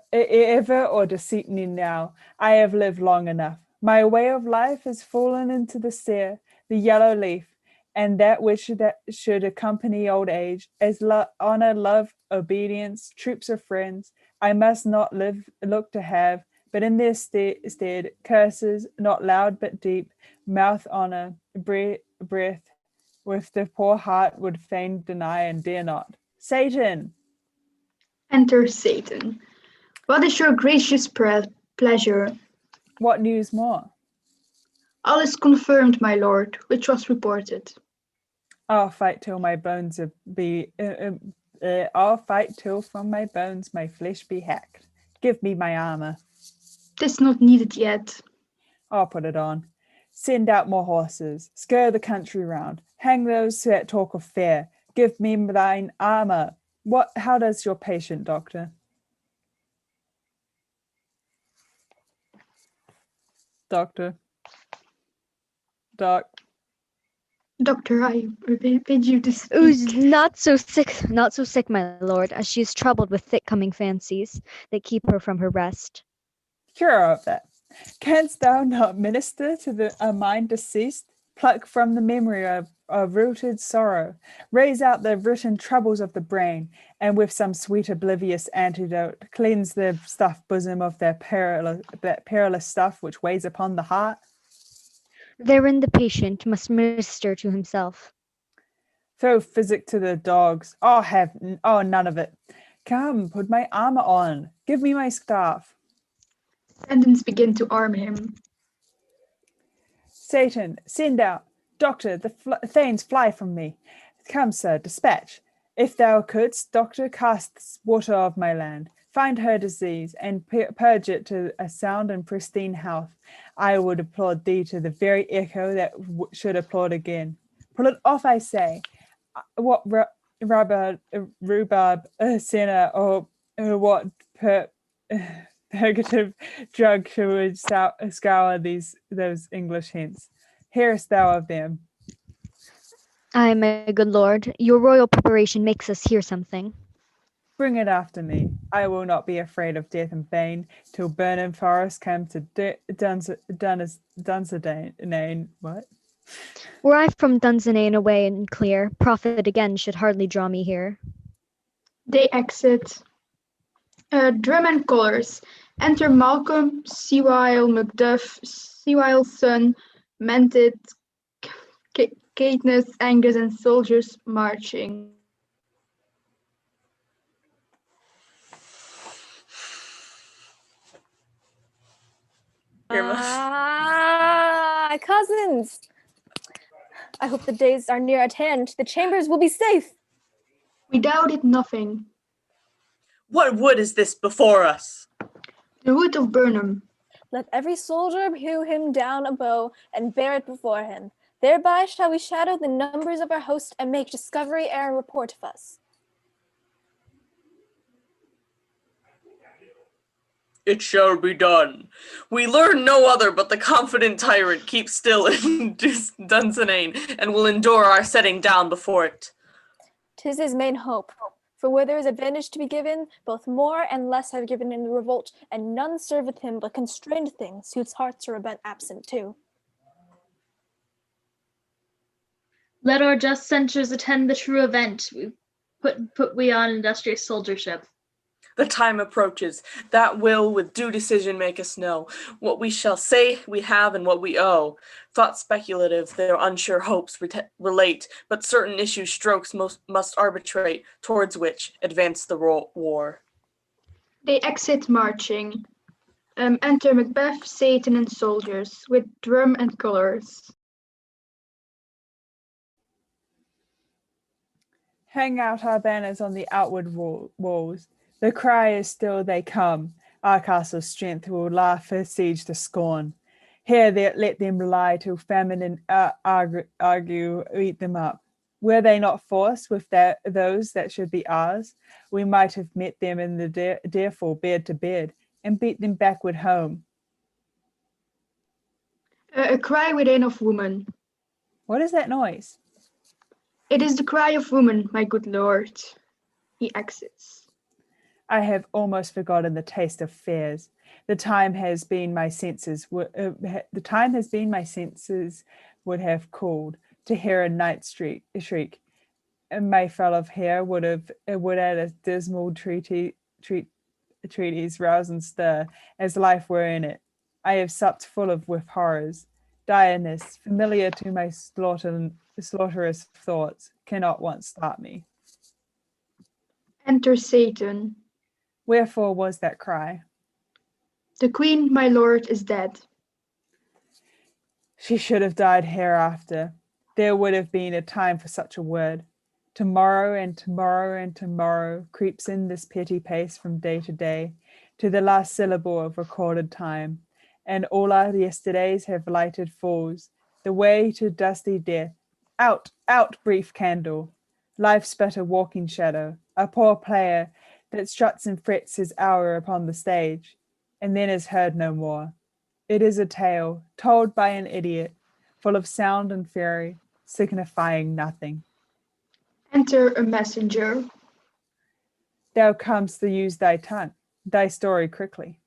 or deceit me now. I have lived long enough. My way of life has fallen into the sere, the yellow leaf, and that which should accompany old age, as honor, love, obedience, troops of friends, I must not look to have, but in their stead, curses, not loud but deep, mouth honor, breath, with the poor heart would fain deny and dare not. Satan! Enter Satan. What is your gracious pleasure? What news more? All is confirmed, my lord, which was reported. I'll fight till my bones I'll fight till from my bones my flesh be hacked. Give me my armor. 'Tis not needed yet. I'll put it on. Send out more horses. Scur the country round. Hang those that talk of fear. Give me thine armor. How does your patient, doctor? Doctor. Doc. Doctor, I bid you to speak. Ooh, not so sick, my lord, as she is troubled with thick coming fancies that keep her from her rest. Cure her of that. Canst thou not minister to a mind deceased? Pluck from the memory of rooted sorrow, raise out the written troubles of the brain, and with some sweet oblivious antidote, cleanse the stuffed bosom of that perilous stuff which weighs upon the heart. Therein the patient must minister to himself. Throw physic to the dogs. None of it. Come, put my armor on. Give me my scarf. Attendants begin to arm him. Satan, send out. Doctor, the thanes fly from me. Come, sir, dispatch. If thou couldst, doctor, cast water of my land. Find her disease, and purge it to a sound and pristine health. I would applaud thee to the very echo that should applaud again. Pull it off, I say. What rhubarb, senna, or what purgative drug should scour those English hints? Hearest thou of them? Aye, my good lord, your royal preparation makes us hear something. Bring it after me. I will not be afraid of death and bane till Burnham Forest come to Dunsinane. What? Were I from Dunsinane away and clear, profit again should hardly draw me here. They exit. Drum and colors. Enter Malcolm, Sewile, Macduff, Sewile's son, Mented, Caithness, Angus, and soldiers marching. Cousins! I hope the days are near at hand. The chambers will be safe. We doubted nothing. What wood is this before us? The wood of Burnham. Let every soldier hew him down a bow and bear it before him. Thereby shall we shadow the numbers of our host and make discovery ere report of us. It shall be done. We learn no other but the confident tyrant keeps still in Dunsinane and will endure our setting down before it. 'Tis his main hope. For where there is advantage to be given, both more and less are given in the revolt, and none serveth him but constrained things, whose hearts are absent too. Let our just censures attend the true event. Put we on industrious soldiership. The time approaches. That will with due decision make us know what we shall say we have and what we owe. Thoughts speculative, their unsure hopes relate, but certain issue strokes must arbitrate, towards which advance the war. They exit marching. Enter Macbeth, Satan, and soldiers, with drum and colors. Hang out our banners on the outward walls. The cry is still they come. Our castle's strength will laugh her siege to scorn. Here let them lie till famine and argue eat them up. Were they not forced with those that should be ours, we might have met them in the therefore bed to bed and beat them backward home. A cry within of woman. What is that noise? It is the cry of woman, my good lord. He exits. I have almost forgotten the taste of fairs. The time has been my senses would have cooled to hear a night shriek. And my fell of hair would add a dismal treatise rouse and stir as life were in it. I have supped full of with horrors. Direness, familiar to my slaughterous thoughts, cannot once start me. Enter Satan. Wherefore was that cry? The queen, my lord, is dead. She should have died hereafter. There would have been a time for such a word. Tomorrow and tomorrow and tomorrow creeps in this petty pace from day to day, to the last syllable of recorded time, and all our yesterdays have lighted fools, the way to dusty death. Out, out, brief candle! Life's but a walking shadow, a poor player that struts and frets his hour upon the stage, and then is heard no more. It is a tale told by an idiot, full of sound and fury, signifying nothing. Enter a messenger. Thou comest to use thy tongue, thy story quickly.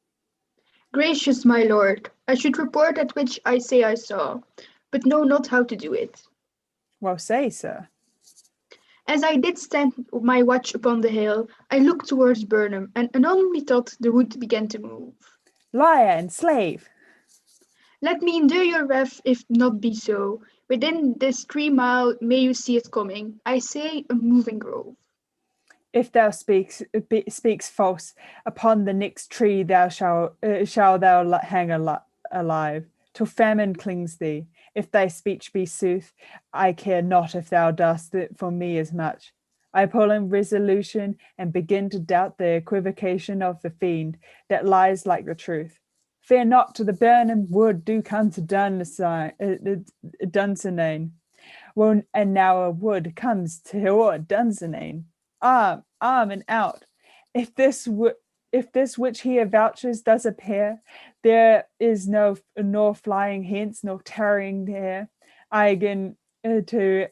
Gracious my lord, I should report that which I say I saw, but know not how to do it. Well, say, sir. As I did stand my watch upon the hill, I looked towards Burnham, and anon methought the wood began to move. Liar and slave! Let me endure your wrath, if not be so. Within this 3 mile may you see it coming. I say a moving grove. If thou speaks false, upon the next tree thou shall thou hang alive, till famine clings thee. If thy speech be sooth, I care not if thou dost it for me as much. I pull in resolution and begin to doubt the equivocation of the fiend that lies like the truth. Fear not, to the Burnham wood do come to Dunsinane. Well, and now a wood comes to Dunsinane. Arm and out. If this which he avouches does appear, there is nor flying hence, nor tarrying there. I again to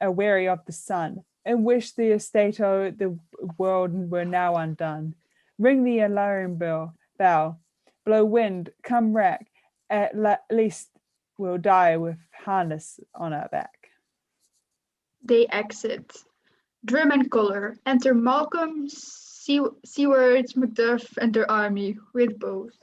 weary of the sun, and wish the estate o' the world were now undone. Ring the alarm bell, blow wind, come rack, at least we'll die with harness on our back. They exit. Drum and color. Enter Malcolm, Seward, Macduff, and their army with bows.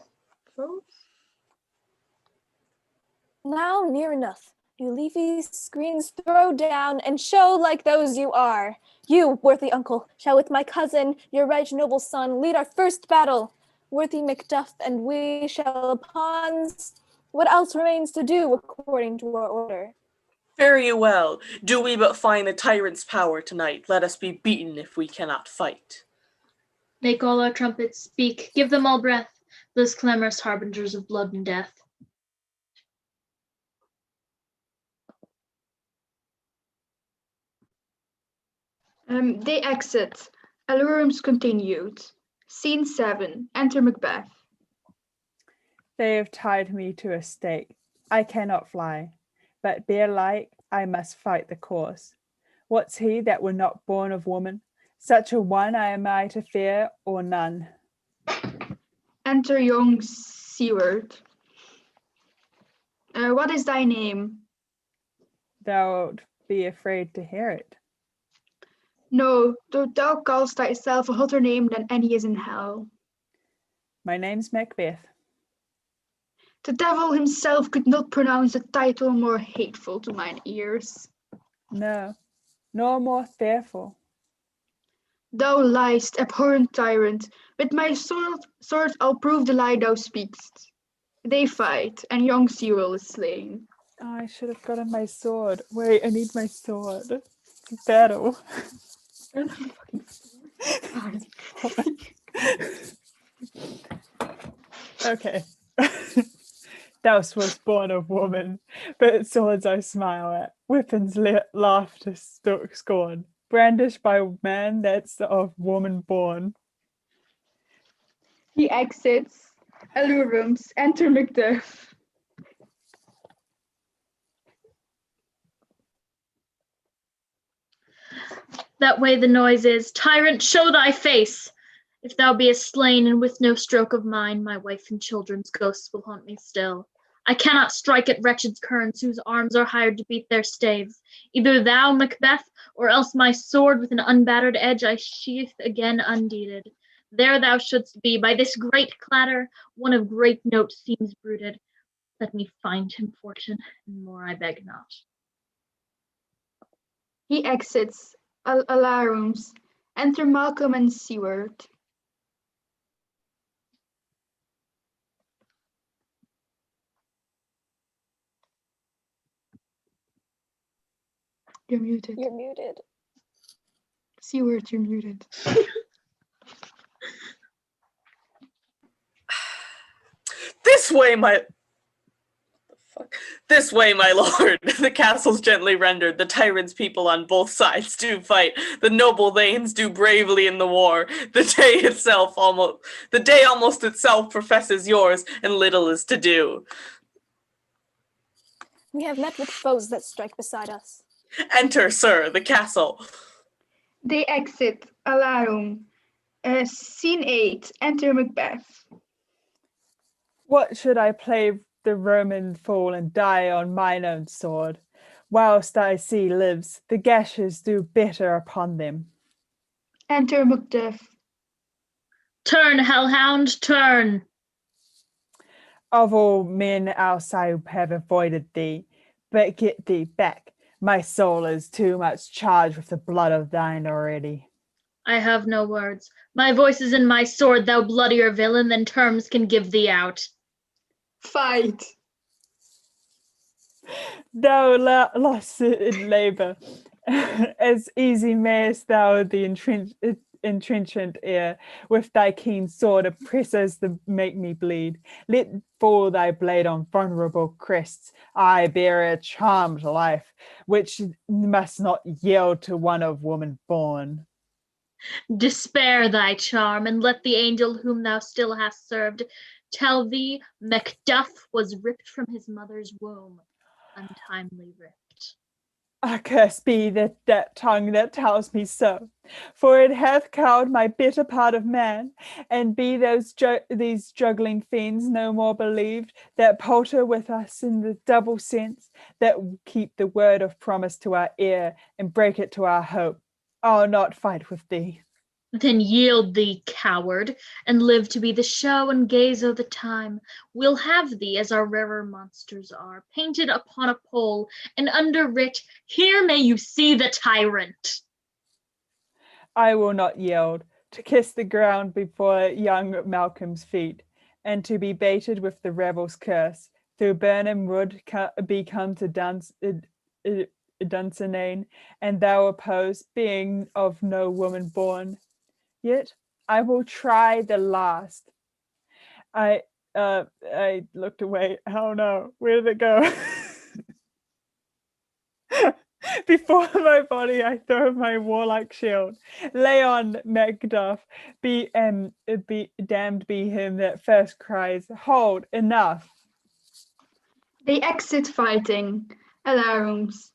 Now near enough. You leave these screens, throw down, and show like those you are. You, worthy uncle, shall with my cousin, your right noble son, lead our first battle. Worthy Macduff, and we shall upon what else remains to do according to our order. Fare you well. Do we but find the tyrant's power tonight, let us be beaten if we cannot fight. Make all our trumpets speak, give them all breath, those clamorous harbingers of blood and death. They exit. Allurums continued. Scene 7. Enter Macbeth. They have tied me to a stake. I cannot fly, but bear-like I must fight the course. What's he that were not born of woman? Such a one am I to fear, or none. Enter young Seward. What is thy name? Thou'lt be afraid to hear it. No, though thou callest thyself a hotter name than any is in hell. My name's Macbeth. The devil himself could not pronounce a title more hateful to mine ears. No, nor more fearful. Thou liest, abhorrent tyrant. With my sword I'll prove the lie thou speakst. They fight, and young Sewell is slain. Oh, I should have gotten my sword. Wait, I need my sword. battle. Okay. Thou was born of woman, but swords I smile at, weapons laugh to scorn, brandished by man that's of woman born. He exits. Allurums. Enter Macduff. That way the noise is. Tyrant, show thy face! If thou beest slain, and with no stroke of mine, my wife and children's ghosts will haunt me still. I cannot strike at wretched kerns whose arms are hired to beat their staves. Either thou, Macbeth, or else my sword with an unbattered edge I sheath again undeeded. There thou shouldst be, by this great clatter, one of great note seems brooded. Let me find him, fortune, and more I beg not. He exits. Alarums. Enter Malcolm and Seward. You're muted. You're muted. Seward, you're muted. This way, my... This way, my lord. The castle's gently rendered. The tyrant's people on both sides do fight. The noble thanes do bravely in the war. The day almost itself professes yours, and little is to do. We have met with foes that strike beside us. Enter, sir, the castle. They exit. Alarum. Scene 8. Enter Macbeth. What should I play the Roman fool and die on mine own sword? Whilst I see lives, the gashes do bitter upon them. Enter Macduff. Turn, hellhound, turn! Of all men else I have avoided thee, but get thee back. My soul is too much charged with the blood of thine already. I have no words. My voice is in my sword, thou bloodier villain, than terms can give thee out. Fight. Thou lost in labour, as easy mayest thou the entrenchant air, with thy keen sword oppressors to make me bleed. Let fall thy blade on vulnerable crests. I bear a charmed life, which must not yield to one of woman born. Despair thy charm, and let the angel whom thou still hast served tell thee Macduff was ripped from his mother's womb, untimely ripped. Accursed be that tongue that tells me so, for it hath cowed my better part of man, and be these juggling fiends no more believed, that palter with us in the double sense, that keep the word of promise to our ear, and break it to our hope. I'll not fight with thee. Then yield thee, coward, and live to be the show and gaze o' the time. We'll have thee, as our rarer monsters are, painted upon a pole, and underwrit, here may you see the tyrant. I will not yield, to kiss the ground before young Malcolm's feet, and to be baited with the rebel's curse, through Burnham wood be come to Dunsinane, and thou opposed, being of no woman born. Yet I will try the last. I looked away. Oh no, where did it go? Before my body, I throw my warlike shield. Lay on, Macduff. Be damned be him that first cries, "Hold, enough!" They exit fighting. Alarums.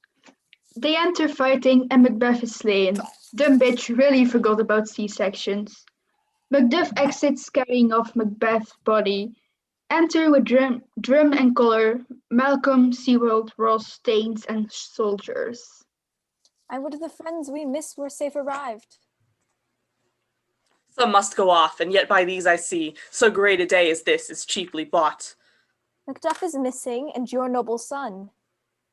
They enter fighting, and Macbeth is slain. Dumb bitch really forgot about C-sections. Macduff exits carrying off Macbeth's body. Enter with drum and collar, Malcolm, Seward, Ross, Thanes, and soldiers. I would the friends we miss were safe arrived. Some must go off, and yet by these I see, so great a day as this is cheaply bought. Macduff is missing, and your noble son.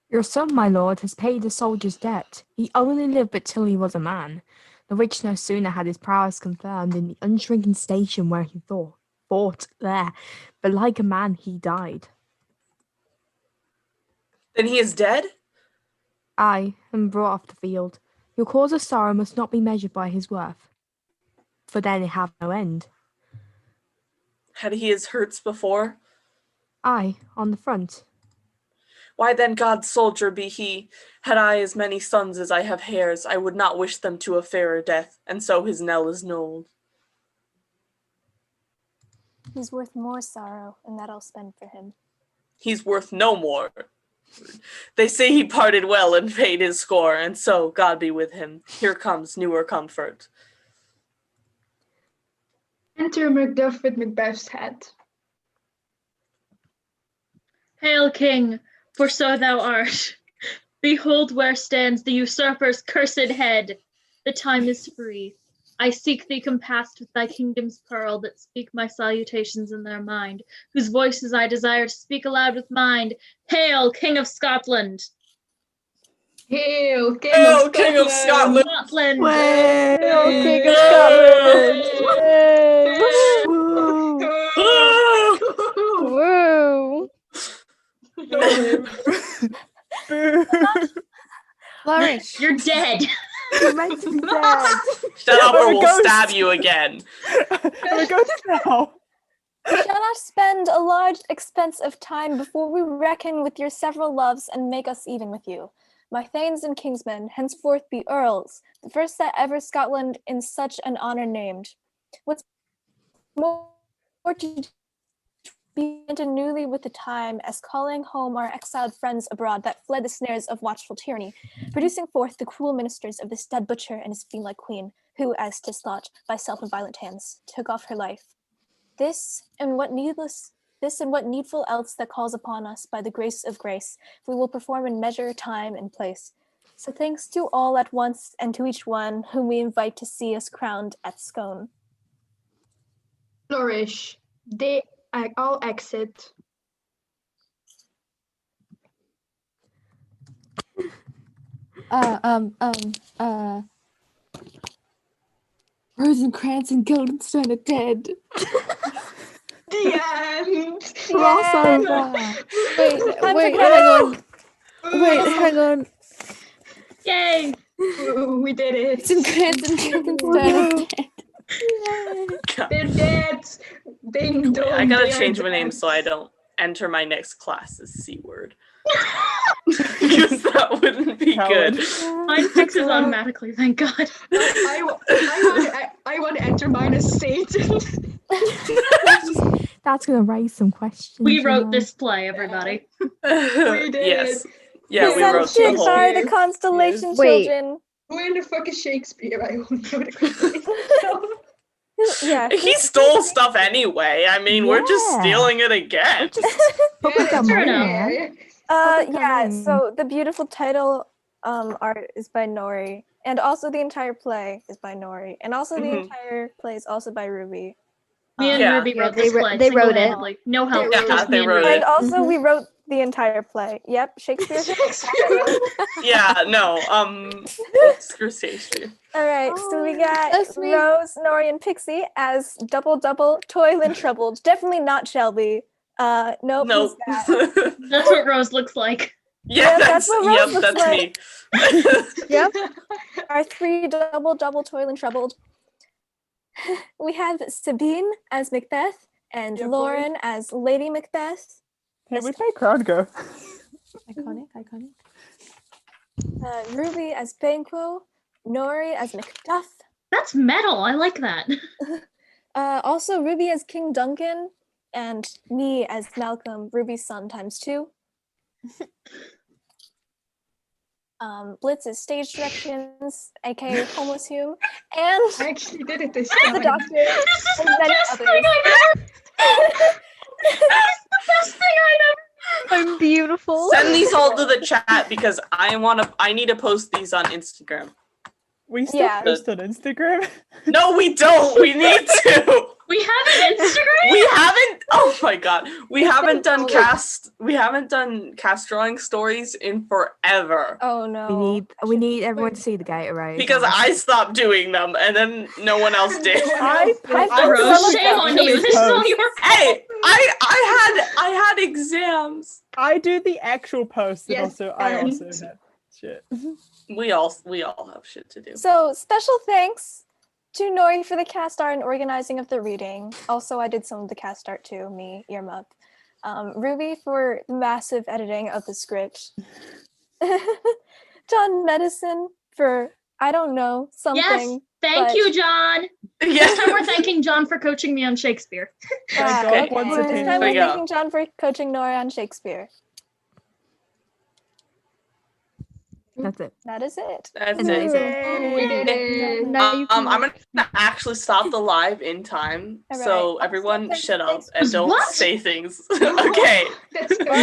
Your son, my lord, has paid the soldier's debt. He only lived but till he was a man. The which no sooner had his prowess confirmed in the unshrinking station where he fought there, but like a man he died. Then he is dead? Aye, and brought off the field. Your cause of sorrow must not be measured by his worth, for then it have no end. Had he his hurts before? Aye, on the front. Why then God's soldier be he. Had I as many sons as I have hairs, I would not wish them to a fairer death, and so his knell is knolled. He's worth more sorrow, and that I'll spend for him. He's worth no more. They say he parted well and paid his score, and so, God be with him. Here comes newer comfort. Enter Macduff with Macbeth's head. Hail, King, for so thou art. Behold where stands the usurper's cursed head. The time is free. I seek thee compassed with thy kingdom's pearl that speak my salutations in their mind, whose voices I desire to speak aloud with mind. Hail, King of Scotland! Hail, King Hail, of King of Scotland! Scotland! Hail, King of Scotland! Woo! Flourish. You're dead! You're meant to be dead. Shut up or I'm a we'll ghost. stab you again. I'm a ghost now. We shall not spend a large expense of time before we reckon with your several loves and make us even with you. My thanes and kingsmen henceforth be earls, the first that ever Scotland in such an honor named. What's more to be newly with the time, as calling home our exiled friends abroad that fled the snares of watchful tyranny, producing forth the cruel ministers of this dead butcher and his fiend-like queen, who, as 'tis thought, by self and violent hands, took off her life. This and what needful else that calls upon us by the grace of grace, we will perform in measure, time, and place. So thanks to all at once, and to each one whom we invite to see us crowned at Scone. Flourish. They all exit. Rosencrantz and Guildenstern are dead. The end. We're also Wait, hang on. Yay! Ooh, we did it. Rosencrantz and Guildenstern are dead. God. They're dead. They don't. I gotta they are change my name dead. so I don't enter my next class as C-word. Because that wouldn't be Coward. good. Mine fixes automatically, thank God. I want to enter mine as Satan. That's gonna raise some questions. We you wrote know. this play, everybody. We did. Yes. Yeah, we wrote the Presented whole. by the Constellation Wait. Children. Who in the fuck is Shakespeare? I only know the Constellation. Yeah. He stole stuff anyway. I mean, we're just Yeah. stealing it again. Public that's domain, enough. man. Yeah, domain. so the beautiful title art is by Nori, and also the entire play is by Nori, and also the Mhm. entire play is also by Ruby. Me and Yeah. Ruby Yeah, wrote they this wrote- play they wrote it. single-handedly. No help, They wrote just it. me They and wrote Ruby. it. And also we wrote the entire play. Yep, Shakespeare. Yeah, no, screw Shakespeare. All right, so we got That's me. Rose, Nori, and Pixie as double, toil and troubled. Definitely not Shelby. Nope. Nope. who's that? That's what Rose looks like. Yeah, that's what Rose looks that's like. me. Yep. Our three double, toil and troubled. We have Sabine as Macbeth and Yeah, boy. Lauren as Lady Macbeth. Hey, where'd my crowd go? Iconic. Ruby as Banquo, Nori as Macduff. That's metal. I like that. Also Ruby as King Duncan, and me as Malcolm, Ruby's son ×2. Blitz is stage directions, aka Homeless Hume, and I actually did it this the time. Doctor. This is And the many best others. thing I've ever. This is the best thing I've ever. I'm beautiful. Send these all to the chat because I need to post these on Instagram. We still Yeah. post on Instagram. No, we don't. We need to. We have an Instagram. We haven't. Oh my god, we haven't done cast drawing stories in forever Oh no. We need everyone to see the Gatorade. because I stopped doing them and then no one else did. I I've I done Rose, some of shame them. on you. This is all your fault. Hey, I had exams. I do the actual post, and Yes, also I and- also have shit. We all have shit to do. So special thanks to Nori for the cast art and organizing of the reading. Also, I did some of the cast art too, me, Earmup. Ruby for massive editing of the script. John Medicine for, I don't know, something. Yes, thank you, John. This time we're thanking John for coaching me on Shakespeare. Thank God, Okay. once This again. time There we're you go. thanking John for coaching Nori on Shakespeare. That's it. That is it. That's Amazing. it. We did it. Now you can I'm gonna actually stop the live in time, All so right. everyone Thanks, shut up thanks. and don't What? say things. Okay. Let's go.